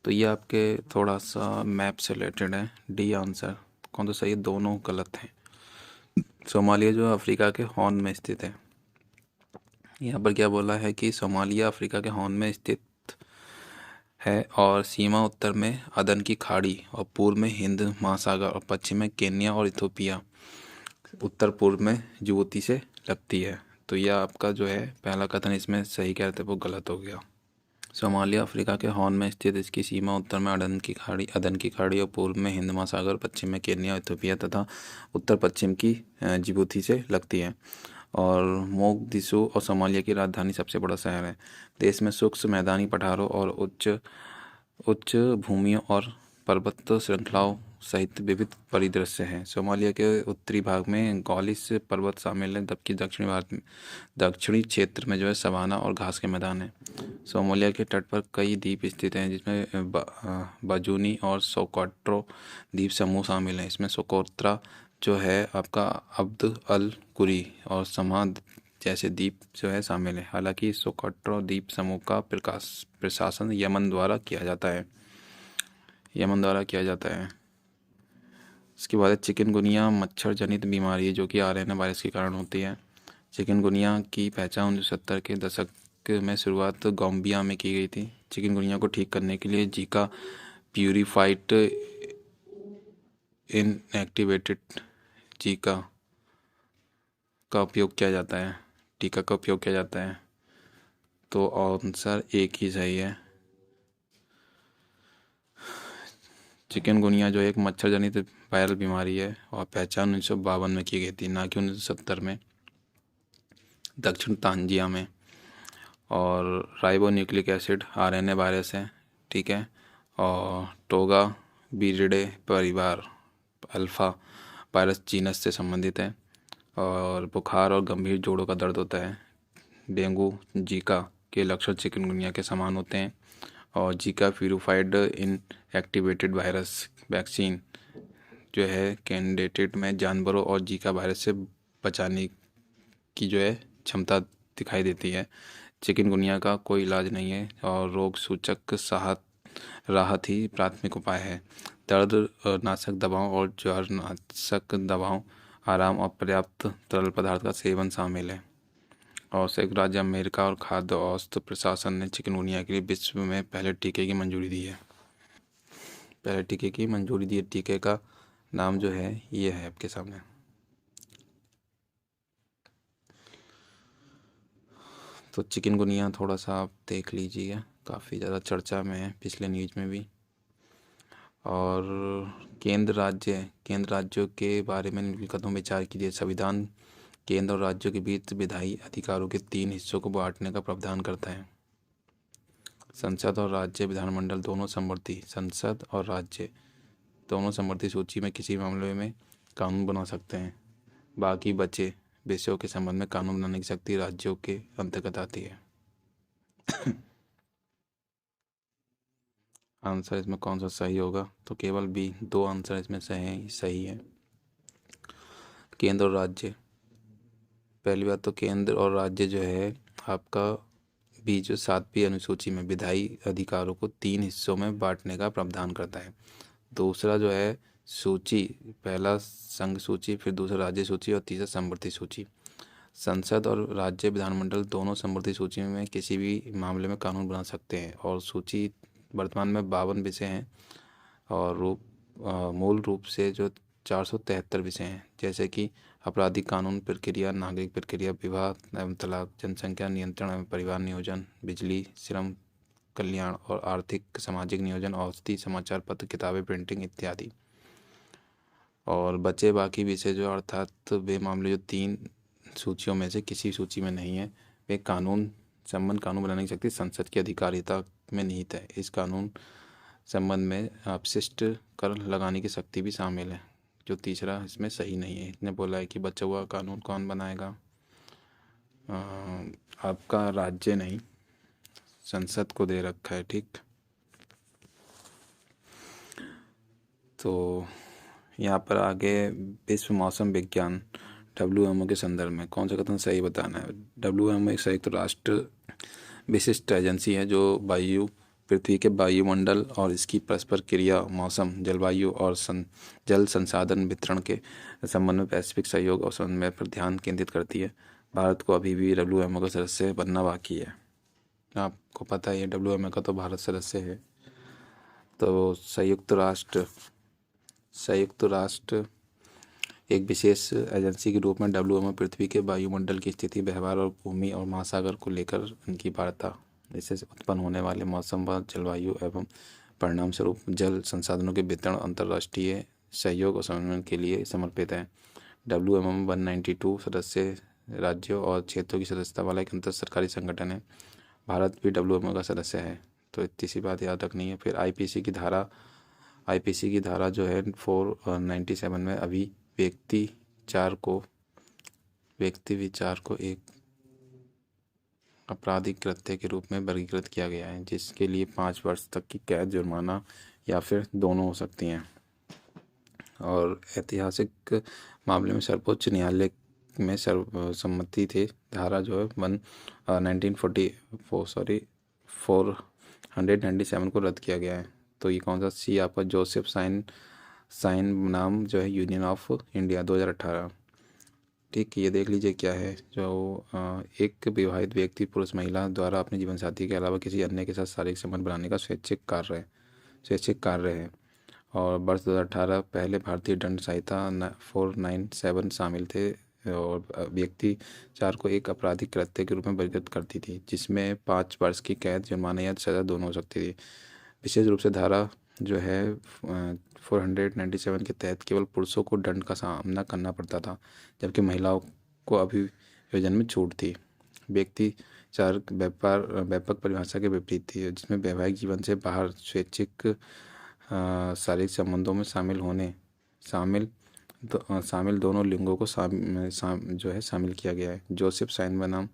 तो ये आपके थोड़ा सा मैप से रिलेटेड है। डी आंसर कौन सा सही है? दोनों गलत हैं। सोमालिया जो अफ्रीका के हॉर्न में स्थित है। यहाँ पर क्या बोला है कि सोमालिया अफ्रीका के हॉर्न में स्थित है और सीमा उत्तर में अदन की खाड़ी और पूर्व में हिंद महासागर और पश्चिम में केन्या और इथोपिया, उत्तर पूर्व में जिबूती से लगती है। तो यह आपका जो है पहला कथन इसमें सही कह रहे थे वो गलत हो गया। सोमालिया अफ्रीका के हॉर्न में स्थित, इसकी सीमा उत्तर में अदन की खाड़ी और पूर्व में हिंद महासागर, पश्चिम में केन्या, इथोपिया तथा उत्तर पश्चिम की जिबूती से लगती है। और मोगदिशु और सोमालिया की राजधानी सबसे बड़ा शहर है। देश में शुष्क मैदानी पठारों और उच्च भूमियों और पर्वत श्रृंखलाओं सहित विविध परिदृश्य हैं। सोमालिया के उत्तरी भाग में गॉलिस पर्वत शामिल है, जबकि दक्षिणी क्षेत्र में जो है सवाना और घास के मैदान हैं। सोमालिया के तट पर कई द्वीप स्थित हैं, जिसमें बाजूनी और सोकोट्रो द्वीप समूह शामिल हैं। इसमें सोकोत्रा जो है आपका अब्द अल कुरी और समा जैसे द्वीप जो है शामिल है। हालांकि सोकोट्रो द्वीप समूह का प्रशासन यमन द्वारा किया जाता है। इसके बाद चिकनगुनिया मच्छर जनित बीमारी है जो कि आरएनए वायरस के कारण होती है। चिकनगुनिया की पहचान 1970 के दशक में शुरुआत गाम्बिया में की गई थी। चिकनगुनिया को ठीक करने के लिए जीका प्यूरिफाइड इनएक्टिवेटेड जीका का उपयोग किया जाता है, टीका का उपयोग किया जाता है। तो आंसर एक ही सही है। चिकनगुनिया जो एक मच्छर जनित वायरल बीमारी है और पहचान 1952 में की गई थी, ना कि 1970 में, दक्षिण तांजिया में। और राइबोन्यूक्लिक एसिड आरएनए वायरस है, ठीक है। और टोगा बीरिडे परिवार अल्फा वायरस जीनस से संबंधित है। और बुखार और गंभीर जोड़ों का दर्द होता है। डेंगू जीका के लक्षण चिकनगुनिया के समान होते हैं। और Zika purified inactivated virus vaccine जो है कैंडिडेट में जानवरों और जीका वायरस से बचाने की जो है क्षमता दिखाई देती है। चिकनगुनिया का कोई इलाज नहीं है और रोग सूचक राहत ही प्राथमिक उपाय है। दर्द नाशक दवाओं और ज्वर नाशक दवाओं, आराम और पर्याप्त तरल पदार्थ का सेवन शामिल है। और संयुक्त राज्य अमेरिका और खाद्य औषध प्रशासन ने चिकनगुनिया के लिए विश्व में पहले टीके की मंजूरी दी है। टीके का नाम जो है ये है आपके सामने। तो चिकनगुनिया थोड़ा सा आप देख लीजिए, काफ़ी ज़्यादा चर्चा में है पिछले न्यूज में भी। और केंद्र राज्यों के बारे में निम्नलिखित में विचार कीजिए। संविधान केंद्र और राज्यों के बीच विधायी अधिकारों के 3 हिस्सों को बांटने का प्रावधान करता है। संसद और राज्य विधानमंडल दोनों समवर्ती सूची में किसी मामले में कानून बना सकते हैं। बाकी बचे विषयों के संबंध में कानून बनाने की शक्ति राज्यों के अंतर्गत आती है। आंसर इसमें कौन सा सही होगा? तो केवल बी, 2 आंसर इसमें सही है। केंद्र और राज्य, पहली बात तो केंद्र और राज्य जो है आपका भी जो 7वीं अनुसूची में विधायी अधिकारों को 3 हिस्सों में बांटने का प्रावधान करता है। दूसरा जो है सूची, पहला संघ सूची, फिर दूसरा राज्य सूची और तीसरा समवर्ती सूची। संसद और राज्य विधानमंडल दोनों समवर्ती सूची में किसी भी मामले में कानून बना सकते हैं। और सूची वर्तमान में 52 विषय हैं और मूल रूप से जो 473 विषय हैं, जैसे कि आपराधिक कानून, प्रक्रिया, नागरिक प्रक्रिया, विवाह एवं तलाक, जनसंख्या नियंत्रण एवं परिवार नियोजन, बिजली, श्रम कल्याण और आर्थिक सामाजिक नियोजन, औषधि, समाचार पत्र, किताबें, प्रिंटिंग इत्यादि। और बचे बाकी विषय जो अर्थात वे मामले जो 3 सूचियों में से किसी सूची में नहीं है, वे कानून बनाने की शक्ति संसद की अधिकारिता में निहित है। इस कानून संबंध में अपशिष्ट कर लगाने की शक्ति भी शामिल है। जो तीसरा इसमें सही नहीं है। इसने बोला है कि बचा हुआ कानून कौन बनाएगा? आपका राज्य नहीं, संसद को दे रखा है। ठीक, तो यहाँ पर आगे विश्व मौसम विज्ञान WMO के संदर्भ में कौन सा कथन सही बताना है? WMO एक संयुक्त राष्ट्र विशिष्ट एजेंसी है जो वायु, पृथ्वी के वायुमंडल और इसकी परस्पर क्रिया, मौसम, जलवायु और जल संसाधन वितरण के संबंध में वैश्विक सहयोग और समन्वय पर ध्यान केंद्रित करती है। भारत को अभी भी WMO का सदस्य बनना बाकी है। आपको पता है WMO का तो भारत सदस्य है। तो संयुक्त राष्ट्र एक विशेष एजेंसी के रूप में WMO पृथ्वी के वायुमंडल की स्थिति, व्यवहार और भूमि और महासागर को लेकर उनकी वार्ता, इससे उत्पन्न होने वाले मौसम व जलवायु एवं परिणाम स्वरूप जल संसाधनों के वितरण, अंतर्राष्ट्रीय सहयोग और समन्वय के लिए समर्पित है। WMO में 192 सदस्य राज्यों और क्षेत्रों की सदस्यता वाला एक अंतर सरकारी संगठन है। भारत भी WMO का सदस्य है, तो इतनी सी बात याद रखनी है। फिर IPC की धारा जो है 497 में अभी व्यक्ति विचार को एक आपराधिक कृत्य के रूप में वर्गीकृत किया गया है, जिसके लिए 5 वर्ष तक की कैद, जुर्माना या फिर दोनों हो सकती हैं। और ऐतिहासिक मामले में सर्वोच्च न्यायालय में सर्वसम्मति थे। धारा जो है 497 को रद्द किया गया है। तो ये कौन सा? सी आपका जोसेफ साइन नाम जो है यूनियन ऑफ इंडिया 2018। ठीक, ये देख लीजिए क्या है। जो एक विवाहित व्यक्ति पुरुष महिला द्वारा अपने जीवन साथी के अलावा किसी अन्य के साथ शारीरिक संबंध बनाने का स्वैच्छिक कार्य है। और वर्ष 2018 पहले भारतीय दंड संहिता 497 शामिल थे और व्यक्ति 4 को एक आपराधिक कृत्य के रूप में वर्गीकृत करती थी, जिसमें 5 वर्ष की कैद, जुर्माना या सजा दोनों हो सकती थी। विशेष रूप से धारा जो है 497 के तहत केवल पुरुषों को दंड का सामना करना पड़ता था, जबकि महिलाओं को अभियोजन में छूट थी। व्यक्ति 4 व्यापक परिभाषा के विपरीत थी, जिसमें वैवाहिक जीवन से बाहर स्वैच्छिक शारीरिक संबंधों में शामिल दोनों लिंगों को शामिल किया गया है। जोसेफ साइन बनाम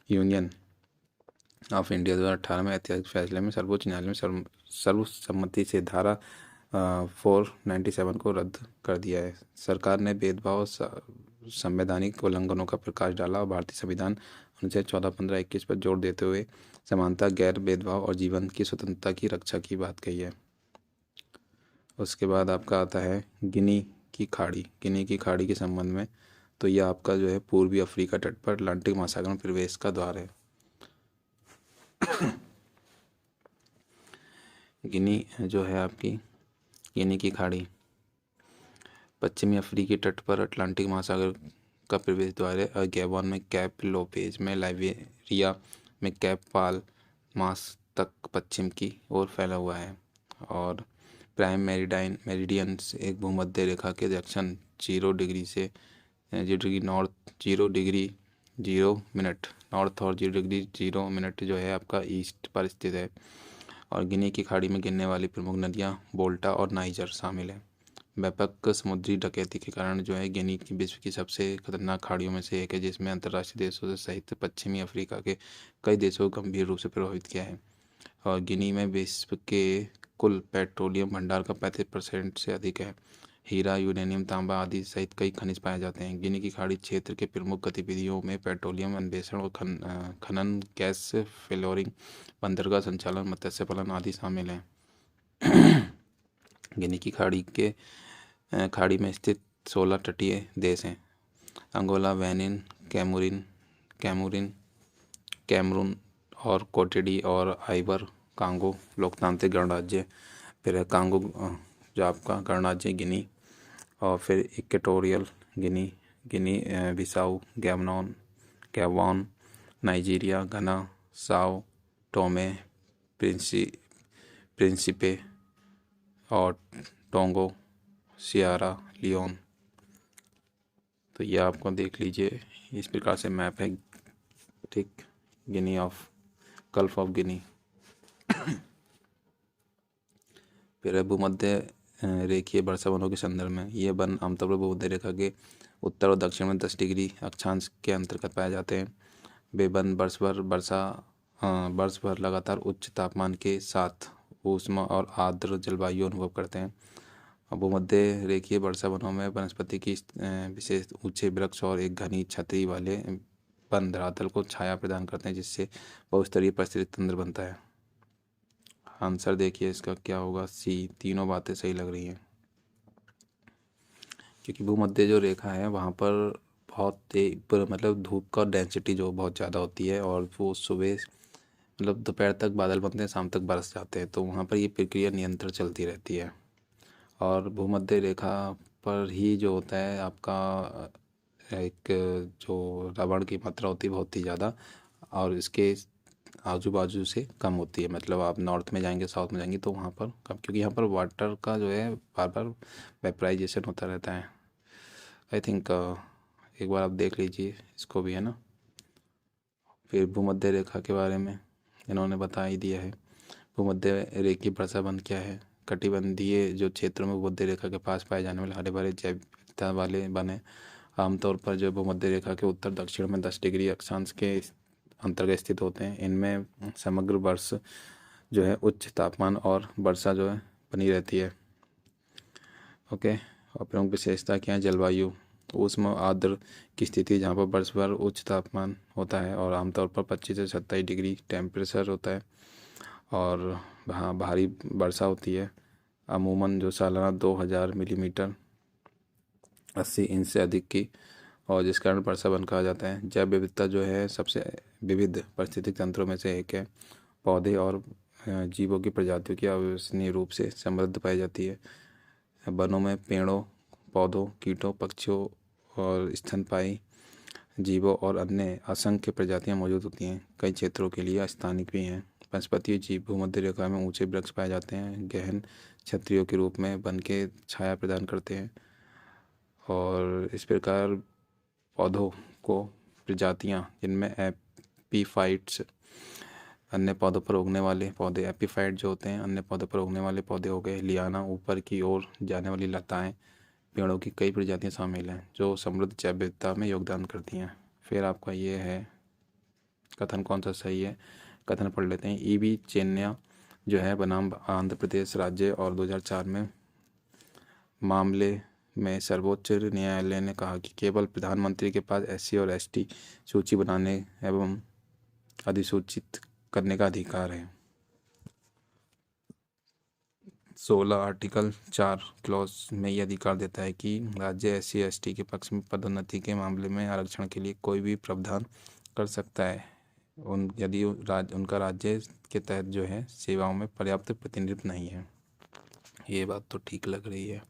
यूनियन ऑफ इंडिया 2018 में ऐतिहासिक फैसले में सर्वोच्च न्यायालय में सर्वसम्मति से धारा 497 को रद्द कर दिया है। सरकार ने भेदभाव संवैधानिक उल्लंघनों का प्रकाश डाला और भारतीय संविधान अनुच्छेद 14, 15, 21 पर जोर देते हुए समानता, गैर भेदभाव और जीवन की स्वतंत्रता की रक्षा की बात कही है। उसके बाद आपका आता है गिनी की खाड़ी के संबंध में। तो यह आपका जो है पूर्वी अफ्रीका तट पर अटलांटिक महासागर में प्रवेश का द्वार है। गिनी जो है आपकी गिनी की खाड़ी पश्चिमी अफ्रीकी तट पर अटलांटिक महासागर का प्रवेश द्वार है। और गैबोन में कैप लोपेज में, लाइबेरिया में कैप पाल मास तक पश्चिम की ओर फैला हुआ है। और प्राइम मेरिडियन एक भूमध्य रेखा के दक्षिण 0 डिग्री से 0 degree north 0 degree 0 minute north और 0 डिग्री 0 मिनट जो है आपका ईस्ट पर स्थित है। और गिनी की खाड़ी में गिरने वाली प्रमुख नदियाँ वोल्टा और नाइजर शामिल हैं। व्यापक समुद्री डकैती के कारण जो है गिनी की विश्व की सबसे खतरनाक खाड़ियों में से एक है, जिसमें अंतर्राष्ट्रीय देशों से सहित पश्चिमी अफ्रीका के कई देशों को गंभीर रूप से प्रभावित किया है। और गिनी में विश्व के कुल पेट्रोलियम भंडार का 35% से अधिक है। हीरा, यूरेनियम, तांबा आदि सहित कई खनिज पाए जाते हैं। गिनी की खाड़ी क्षेत्र के प्रमुख गतिविधियों में पेट्रोलियम अन्वेषण और खनन, गैस फ्लोरिंग, बंदरगाह संचालन, मत्स्य पालन आदि शामिल हैं। गिनी की खाड़ी में स्थित 16 तटीय देश हैं। अंगोला, बेनिन, कैमरून और कोटेडी और आइवर कांगो लोकतांत्रिक गणराज्य। फिर है कांगो जो आपका गणराज्य गिनी। और फिर Equatorial Guinea Bissau, Gabon, Nigeria, Ghana, Sao Tome, Principe और टोंगो, सियरा लियोन। तो ये आपको देख लीजिए, इस प्रकार से मैप है। ठीक, गल्फ ऑफ गिनी। फिर भूमध्य रेखीय वर्षा वनों के संदर्भ में ये वन आमतौर पर भूमध्य रेखा के उत्तर और दक्षिण में 10 डिग्री अक्षांश के अंतर्गत पाए जाते हैं। वे वन वर्ष भर लगातार उच्च तापमान के साथ उष्ण और आर्द्र जलवायु अनुभव करते हैं। भूमध्य रेखीय वर्षा वनों में वनस्पति की विशेष ऊंचे वृक्ष और एक घनी छतरी वाले वन धरातल को छाया प्रदान करते हैं, जिससे बहुस्तरीय परिस्थिति तंत्र बनता है। आंसर देखिए इसका क्या होगा, सी। तीनों बातें सही लग रही हैं, क्योंकि भूमध्य जो रेखा है वहाँ पर मतलब धूप का डेंसिटी जो बहुत ज़्यादा होती है, और वो सुबह मतलब दोपहर तक बादल बनते हैं, शाम तक बरस जाते हैं, तो वहाँ पर ये प्रक्रिया निरंतर चलती रहती है। और भूमध्य रेखा पर ही जो होता है आपका एक जो रावण की मात्रा होती है बहुत ही ज़्यादा, और इसके आजू बाजू से कम होती है। मतलब आप नॉर्थ में जाएंगे, साउथ में जाएंगे तो वहाँ पर कम, क्योंकि यहाँ पर वाटर का जो है बार बार वेपराइजेशन होता रहता है। आई थिंक एक बार आप देख लीजिए इसको भी, है ना। फिर भूमध्य रेखा के बारे में इन्होंने बता ही दिया है। भूमध्य रेखीय वर्षा वन क्या है? कटिबंधीय जो क्षेत्रों में भूमध्य रेखा के पास पाए जाने वाले हरे भरे जैव विविधता वाले वन है। आमतौर पर जो भूमध्य रेखा के उत्तर दक्षिण में 10 डिग्री अक्षांश के अंतर्गत स्थित होते हैं। इनमें समग्र वर्ष जो है उच्च तापमान और वर्षा जो है बनी रहती है। ओके। और प्रमुख विशेषता क्या है? जलवायु उष्ण आर्द्र की स्थिति, जहाँ पर वर्ष भर उच्च तापमान होता है और आमतौर पर 25 से 27 डिग्री टेम्परेचर होता है, और वहाँ भारी वर्षा होती है। अमूमन जो सालाना 2000 मिलीमीटर 80 इंच से अधिक की, और जिस कारण वर्षा वन कहा जाता है। जैव विविधता जो है सबसे विविध पारिस्थितिक तंत्रों में से एक है। पौधे और जीवों की प्रजातियों की अविश्वसनीय रूप से समृद्ध पाई जाती है। वनों में पेड़ों, पौधों, कीटों, पक्षियों और स्तनपायी जीवों और अन्य असंख्य प्रजातियां मौजूद होती हैं। कई क्षेत्रों के लिए स्थानिक भी हैं। वनस्पतीय जीव भूमध्य रेखा में ऊंचे वृक्ष पाए जाते हैं, गहन छतरियों के रूप में वन के छाया प्रदान करते हैं। और इस प्रकार पौधों को प्रजातियां जिनमें एपीफाइट्स, अन्य पौधों पर उगने वाले पौधे, एपीफाइट जो होते हैं अन्य पौधों पर उगने वाले पौधे हो गए। लियाना, ऊपर की ओर जाने वाली लताएं, पेड़ों की कई प्रजातियां शामिल हैं जो समृद्ध जैव विविधता में योगदान करती हैं। फिर आपका ये है कथन कौन सा सही है? कथन पढ़ लेते हैं। ईवी चेन्नैया जो है बनाम आंध्र प्रदेश राज्य, और 2004 में मामले में सर्वोच्च न्यायालय ने कहा कि केवल प्रधानमंत्री के पास SC और ST सूची बनाने एवं अधिसूचित करने का अधिकार है। 16 आर्टिकल 4 क्लॉज में ये अधिकार देता है कि राज्य SC ST के पक्ष में पदोन्नति के मामले में आरक्षण के लिए कोई भी प्रावधान कर सकता है यदि उनका राज्य के तहत जो है सेवाओं में पर्याप्त प्रतिनिधित्व नहीं है। ये बात तो ठीक लग रही है।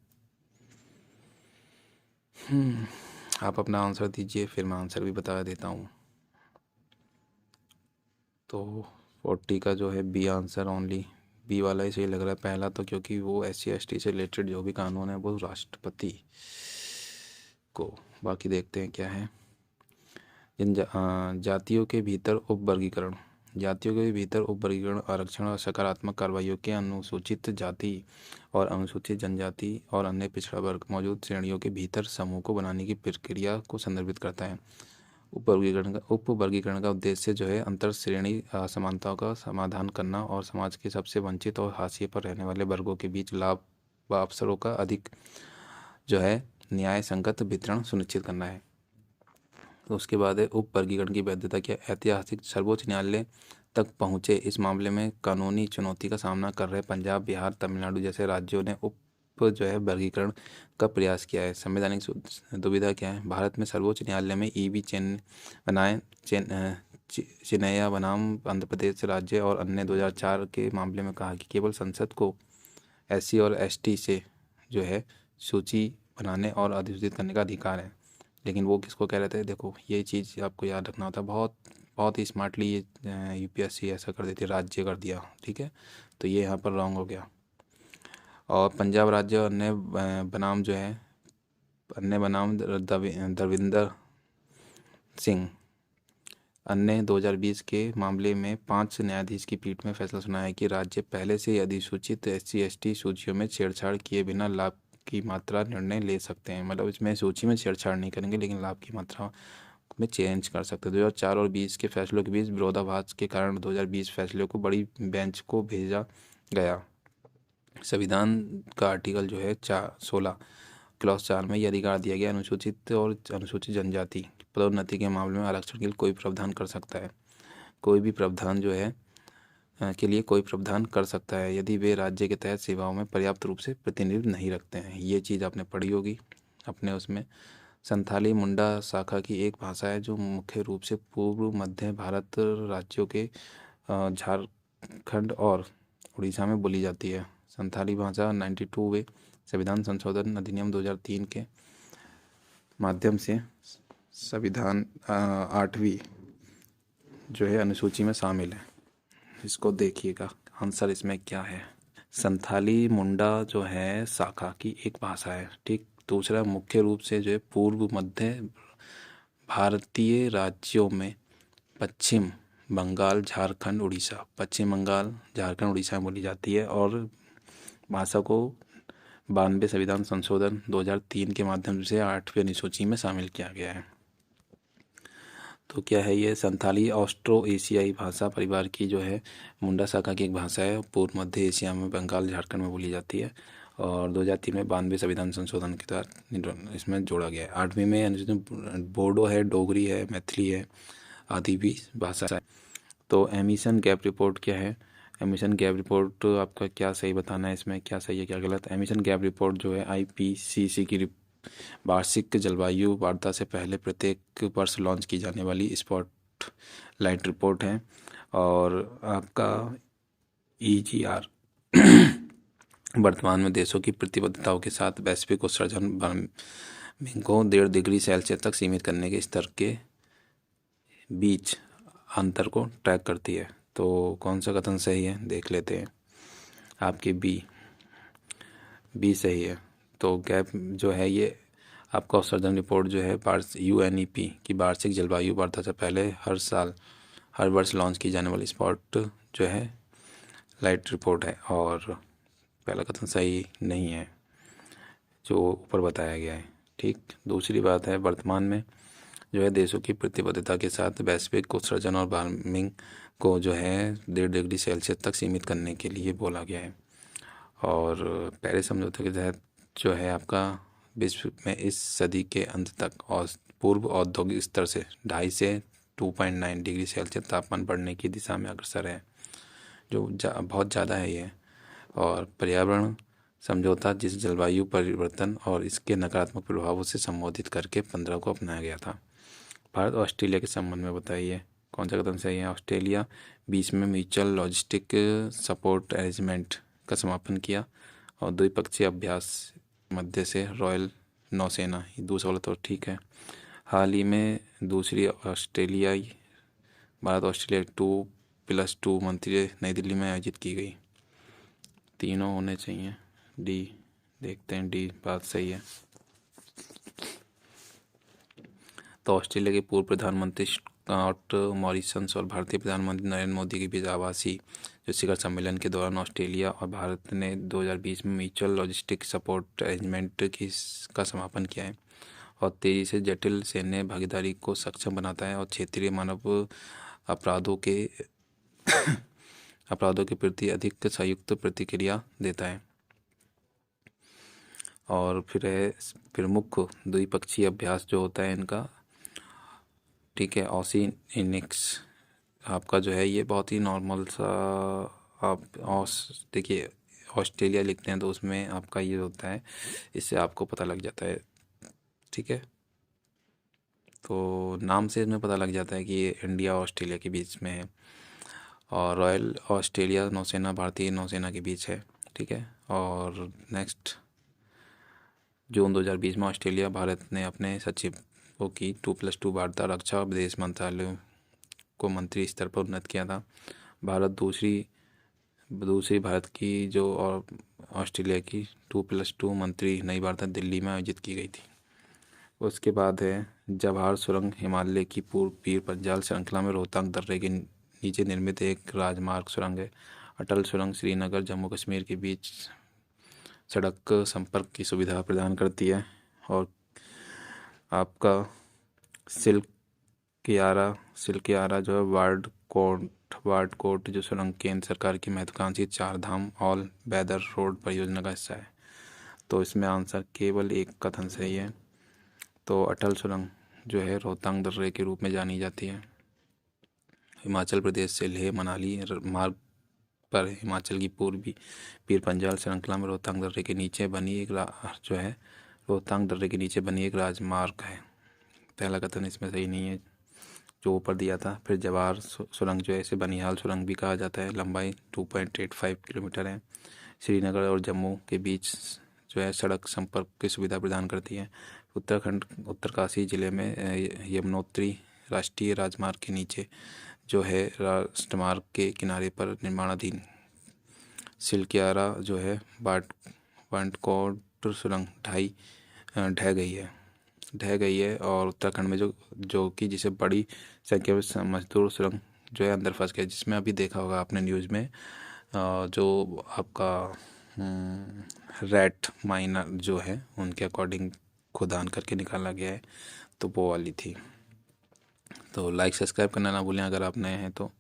आप अपना आंसर दीजिए, फिर मैं आंसर भी बता देता हूँ। तो 40 का जो है बी आंसर, ओनली बी वाला ही सही लग रहा है पहला तो, क्योंकि वो SC ST से रिलेटेड जो भी कानून है वो राष्ट्रपति को। बाकी देखते हैं क्या है। जातियों के भीतर उप वर्गीकरण। जातियों के भीतर उप वर्गीकरण आरक्षण और सकारात्मक कार्रवाइयों के अनुसूचित जाति और अनुसूचित जनजाति और अन्य पिछड़ा वर्ग मौजूद श्रेणियों के भीतर समूह को बनाने की प्रक्रिया को संदर्भित करता है। उप वर्गीकरण का उद्देश्य जो है अंतर श्रेणी असमानताओं का समाधान करना और समाज के सबसे वंचित और हाशिए पर रहने वाले वर्गों के बीच लाभ व अवसरों का अधिक जो है न्याय संगत वितरण सुनिश्चित करना है। तो उसके बाद है उप वर्गीकरण की वैधता क्या? ऐतिहासिक सर्वोच्च न्यायालय तक पहुँचे इस मामले में कानूनी चुनौती का सामना कर रहे पंजाब, बिहार, तमिलनाडु जैसे राज्यों ने उप जो है वर्गीकरण का प्रयास किया है। संवैधानिक दुविधा क्या है? भारत में सर्वोच्च न्यायालय में ईवी चेन्नैया बनाम आंध्र प्रदेश राज्य और अन्य 2004 के मामले में कहा कि केवल संसद को SC और ST से जो है सूची बनाने और अधिसूचित करने का अधिकार है। लेकिन वो किसको कह रहे थे? देखो ये चीज़ आपको याद रखना होता है। बहुत ही स्मार्टली ये UPSC ऐसा कर देती है, राज्य कर दिया, ठीक है। तो ये यहाँ पर रॉन्ग हो गया। और पंजाब राज्य और अन्य बनाम जो है अन्य बनाम दविंदर सिंह अन्य 2020 के मामले में 5 न्यायाधीश की पीठ में फैसला सुनाया है कि राज्य पहले से ही अधिसूचित SC/ST सूचियों में छेड़छाड़ किए बिना लाभ की मात्रा निर्णय ले सकते हैं। मतलब इसमें सूची में छेड़छाड़ नहीं करेंगे, लेकिन लाभ की मात्रा में चेंज कर सकते हैं। 2004 और 20 के फैसलों के बीच विरोधाभास के कारण 2020 फैसले को बड़ी बेंच को भेजा गया। संविधान का आर्टिकल जो है 16 क्लॉज 4 में यह अधिकार दिया गया, अनुसूचित और अनुसूचित जनजाति पदोन्नति के मामले में आरक्षण के लिए कोई प्रावधान कर सकता है। कोई भी प्रावधान जो है के लिए कोई प्रावधान कर सकता है यदि वे राज्य के तहत सेवाओं में पर्याप्त रूप से प्रतिनिधित्व नहीं रखते हैं। ये चीज़ आपने पढ़ी होगी अपने उसमें। संथाली मुंडा शाखा की एक भाषा है जो मुख्य रूप से पूर्व मध्य भारत राज्यों के झारखंड और उड़ीसा में बोली जाती है। संथाली भाषा 92वें संविधान संशोधन अधिनियम 2003 के माध्यम से संविधान 8वीं जो है अनुसूची में शामिल है। इसको देखिएगा आंसर इसमें क्या है। संथाली मुंडा जो है शाखा की एक भाषा है, ठीक। दूसरा, मुख्य रूप से जो है पूर्व मध्य भारतीय राज्यों में पश्चिम बंगाल, झारखंड, उड़ीसा, पश्चिम बंगाल, झारखंड, उड़ीसा में बोली जाती है और भाषा को 92 संविधान संशोधन 2003 के माध्यम से 8वीं अनुसूची में शामिल किया गया है। तो क्या है ये? संथाली ऑस्ट्रो एशियाई भाषा परिवार की जो है मुंडा शाखा की एक भाषा है, पूर्व मध्य एशिया में बंगाल, झारखंड में बोली जाती है और 2003 में 92 संविधान संशोधन के तहत इसमें जोड़ा गया है। 8वीं में अनुसूची बोडो है, डोगरी है, मैथिली है, आदि भी भाषा है। तो एमिशन गैप रिपोर्ट क्या है? एमिशन गैप रिपोर्ट आपका क्या सही बताना है, इसमें क्या सही है क्या गलत। एमिशन गैप रिपोर्ट जो है IPCC की वार्षिक जलवायु वार्ता से पहले प्रत्येक वर्ष लॉन्च की जाने वाली स्पॉटलाइट रिपोर्ट है। और आपका EGR वर्तमान में देशों की प्रतिबद्धताओं के साथ वैश्विक उत्सर्जन वार्मिंग को 1.5 डिग्री सेल्सियस तक सीमित करने के स्तर के बीच अंतर को ट्रैक करती है। तो कौन सा कथन सही है देख लेते हैं। आपके बी सही है। तो गैप जो है ये आपका उत्सर्जन रिपोर्ट जो है UNEP की वार्षिक जलवायु वार्ता से पहले हर वर्ष लॉन्च की जाने वाली स्पॉट जो है लाइट रिपोर्ट है और पहला कथन सही नहीं है जो ऊपर बताया गया है, ठीक। दूसरी बात है वर्तमान में जो है देशों की प्रतिबद्धता के साथ वैश्विक उत्सर्जन और वार्मिंग को जो है 1.5 डिग्री सेल्सियस तक सीमित करने के लिए बोला गया है। और पेरिस समझौते के तहत जो है आपका विश्व में इस सदी के अंत तक और पूर्व औद्योगिक स्तर से 2.5 से 2.9 डिग्री सेल्सियस तापमान बढ़ने की दिशा में अग्रसर है, जो बहुत ज़्यादा है ये। और पर्यावरण समझौता जिस जलवायु परिवर्तन और इसके नकारात्मक प्रभावों से संबोधित करके 15 को अपनाया गया था। भारत और ऑस्ट्रेलिया के संबंध में बताइए कौन सा कदम सही है। ऑस्ट्रेलिया 20 में म्यूचुअल लॉजिस्टिक सपोर्ट अरेंजमेंट का समापन किया और द्विपक्षीय अभ्यास मध्य से रॉयल नौसेना, ये दूसरा वाला तो ठीक है। हाल ही में दूसरी भारत ऑस्ट्रेलिया 2+2 मंत्री नई दिल्ली में आयोजित की गई। तीनों होने चाहिए। डी देखते हैं, डी बात सही है। तो ऑस्ट्रेलिया के पूर्व प्रधानमंत्री स्कॉट मॉरिसन और भारतीय प्रधानमंत्री नरेंद्र मोदी के बीच आभासी जो शिखर सम्मेलन के दौरान ऑस्ट्रेलिया और भारत ने 2020 में म्यूचुअल लॉजिस्टिक सपोर्ट अरेंजमेंट का समापन किया है और तेजी से जटिल सैन्य भागीदारी को सक्षम बनाता है और क्षेत्रीय मानव अपराधों के प्रति अधिक संयुक्त प्रतिक्रिया देता है। और फिर है प्रमुख द्विपक्षीय अभ्यास जो होता है इनका, ठीक है। ओशिनिक्स आपका जो है ये बहुत ही नॉर्मल सा, आप देखिए ऑस्ट्रेलिया लिखते हैं तो उसमें आपका ये होता है, इससे आपको पता लग जाता है, ठीक है। तो नाम से इसमें पता लग जाता है कि ये इंडिया और ऑस्ट्रेलिया के बीच में है और रॉयल ऑस्ट्रेलिया नौसेना भारतीय नौसेना के बीच है, ठीक है। और नेक्स्ट जून 2020 में ऑस्ट्रेलिया भारत ने अपने सचिवों की 2+2 वार्ता रक्षा और विदेश मंत्रालयों को मंत्री स्तर पर उन्नत किया था। भारत दूसरी भारत की जो और ऑस्ट्रेलिया की 2+2 मंत्री नई वार्ता दिल्ली में आयोजित की गई थी। उसके बाद है जवाहर सुरंग हिमालय की पूर्व पीर पंजाल श्रृंखला में रोहतांग दर्रे के नीचे निर्मित एक राजमार्ग सुरंग है। अटल सुरंग श्रीनगर जम्मू कश्मीर के बीच सड़क संपर्क की सुविधा प्रदान करती है। और आपका सिल्कियारा जो है वार्ड कोट जो सुरंग केंद्र सरकार की महत्वाकांक्षी चार धाम ऑल वेदर रोड परियोजना का हिस्सा है। तो इसमें आंसर केवल एक कथन सही है। तो अटल सुरंग जो है रोहतांग दर्रे के रूप में जानी जाती है। हिमाचल प्रदेश से लेह मनाली मार्ग पर हिमाचल की पूर्वी पीर पंजाल श्रृंखला में रोहतांग दर्रे के नीचे बनी एक राजमार्ग है। पहला कथन इसमें सही नहीं है जो ऊपर दिया था। फिर जवाहर सुरंग जो है इसे बनिहाल सुरंग भी कहा जाता है। लंबाई 2.85 किलोमीटर है। श्रीनगर और जम्मू के बीच जो है सड़क संपर्क की सुविधा प्रदान करती है। उत्तरकाशी जिले में यमुनोत्री राष्ट्रीय राजमार्ग के नीचे जो है राष्ट्रमार्ग के किनारे पर निर्माणाधीन सिल्कियारा जो है बांटकोट सुरंग ढह गई है। और उत्तराखंड में जो कि जिसे बड़ी संख्या में मजदूर सुरंग जो है अंदर फंस गए, जिसमें अभी देखा होगा आपने न्यूज़ में जो आपका रेट माइनर जो है उनके अकॉर्डिंग खुदान करके निकाला गया है, तो वो वाली थी। तो लाइक सब्सक्राइब करना ना भूलें अगर आप नए हैं तो।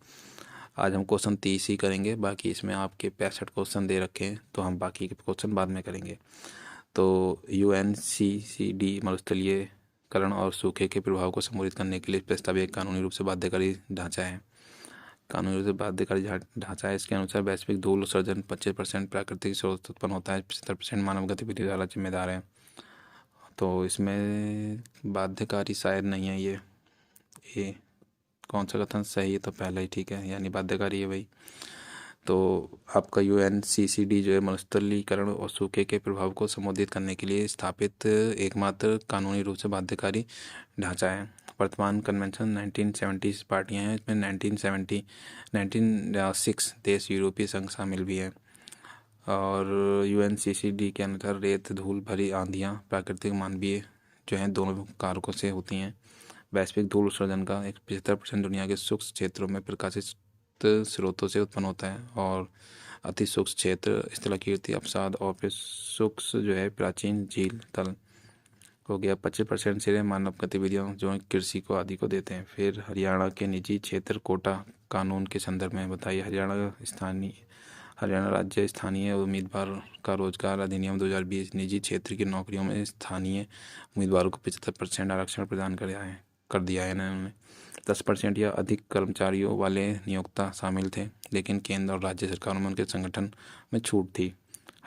आज हम क्वेश्चन 30 ही करेंगे, बाकी इसमें आपके 65 क्वेश्चन दे रखे हैं तो हम बाकी के क्वेश्चन बाद में करेंगे। तो UNCCD मरुस्थलीयकरण और सूखे के प्रभाव को संबोधित करने के लिए प्रस्तावित एक कानूनी रूप से बाध्यकारी ढांचा है। इसके अनुसार वैश्विक धूल उत्सर्जन 25% प्राकृतिक स्रोत उत्पन्न होता है, 75% मानव गतिविधि द्वारा जिम्मेदार है। तो इसमें बाध्यकारी शायद नहीं है ये कौन सा कथन सही है, तो पहला ही ठीक है, यानी बाध्यकारी है भाई। तो आपका UNCCD जो है मरुस्थलीकरण और सूखे के प्रभाव को संबोधित करने के लिए स्थापित एकमात्र कानूनी रूप से बाध्यकारी ढांचा है। वर्तमान कन्वेंशन 1970 पार्टियां हैं, इसमें 1906 देश यूरोपीय संघ शामिल भी हैं। और UNCCD के अनुसार रेत धूल भरी आंधियाँ प्राकृतिक मानवीय जो हैं दोनों कारकों से होती हैं। वैश्विक धूल उत्सर्जन का 75% दुनिया के शुष्क क्षेत्रों में प्रकाशित स्रोतों से उत्पन्न होता है। और अति शुष्क क्षेत्र स्थलाकृति अवसाद और फिर शुष्क जो है प्राचीन झील तल हो गया। 25% से मानव गतिविधियों जो कृषि को आदि को देते हैं। फिर हरियाणा के निजी क्षेत्र कोटा कानून के संदर्भ में बताइए। हरियाणा राज्य स्थानीय उम्मीदवार का रोजगार अधिनियम 2020 निजी क्षेत्र की नौकरियों में स्थानीय उम्मीदवारों को 75% आरक्षण प्रदान कर दिया है इन्होंने। 10% या अधिक कर्मचारियों वाले नियोक्ता शामिल थे, लेकिन केंद्र और राज्य सरकारों में उनके संगठन में छूट थी।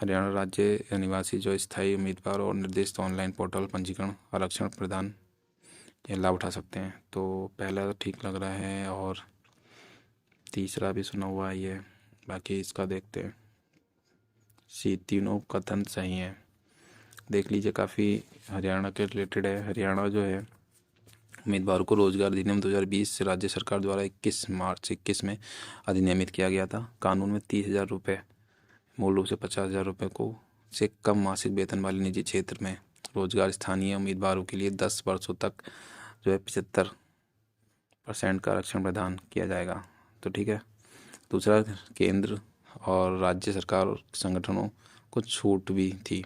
हरियाणा राज्य निवासी जो स्थायी उम्मीदवार और निर्दिष्ट ऑनलाइन पोर्टल पंजीकरण आरक्षण प्रदान के लाभ उठा सकते हैं। तो पहला ठीक लग रहा है और तीसरा भी सुना हुआ ही है, बाकी इसका देखते हैं। तीनों कथन सही हैं, देख लीजिए, काफ़ी हरियाणा के रिलेटेड है। हरियाणा जो है उम्मीदवारों को रोजगार अधिनियम 2020 से राज्य सरकार द्वारा 21 मार्च 21 में अधिनियमित किया गया था। कानून में 30,000 रुपये मूल रूप से 50,000 रुपये को से कम मासिक वेतन वाले निजी क्षेत्र में रोजगार स्थानीय उम्मीदवारों के लिए 10 वर्षों तक जो है 75% का आरक्षण प्रदान किया जाएगा। तो ठीक है। दूसरा, केंद्र और राज्य सरकार संगठनों को छूट भी थी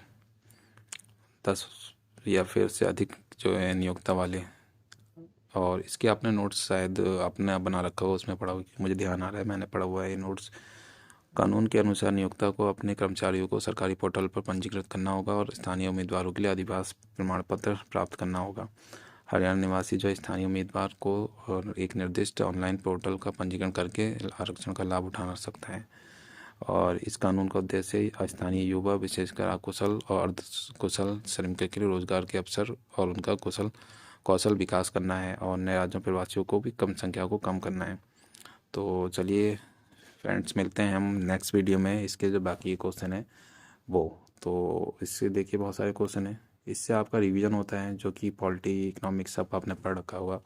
10 या फिर से अधिक जो है नियोक्ता वाले। और इसके आपने नोट्स शायद आपने बना रखा हो, उसमें पढ़ा हो, मुझे ध्यान आ रहा है मैंने पढ़ा हुआ है ये नोट्स। कानून के अनुसार नियोक्ता को अपने कर्मचारियों को सरकारी पोर्टल पर पंजीकृत करना होगा और स्थानीय उम्मीदवारों के लिए अधिवास प्रमाण पत्र प्राप्त करना होगा। हरियाणा निवासी जो स्थानीय उम्मीदवार को और एक निर्दिष्ट ऑनलाइन पोर्टल का पंजीकरण करके आरक्षण का लाभ उठा सकता है। और इस कानून का उद्देश्य स्थानीय युवा विशेषकर अकुशल और अर्धकुशल श्रमिकों के लिए रोजगार के अवसर और उनका कौशल विकास करना है और नए राज्यों प्रवासियों को भी कम संख्या को कम करना है। तो चलिए फ्रेंड्स, मिलते हैं हम नेक्स्ट वीडियो में। इसके जो बाकी क्वेश्चन है वो तो इससे देखिए बहुत सारे क्वेश्चन हैं, इससे आपका रिवीजन होता है जो कि पॉलिटी इकोनॉमिक्स सब आपने पढ़ रखा होगा।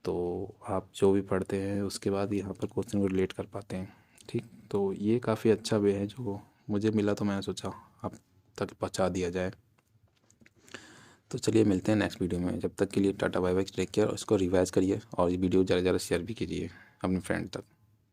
तो आप जो भी पढ़ते हैं उसके बाद यहाँ पर क्वेश्चन को रिलेट कर पाते हैं। ठीक, तो ये काफ़ी अच्छा वे है जो मुझे मिला, तो मैंने सोचा आप तक पहुँचा दिया जाए। तो चलिए मिलते हैं नेक्स्ट वीडियो में, जब तक के लिए tata bye bye, take care. और इसको रिवाइज करिए और ये वीडियो ज़्यादा से ज़्यादा शेयर भी कीजिए अपने फ्रेंड तक।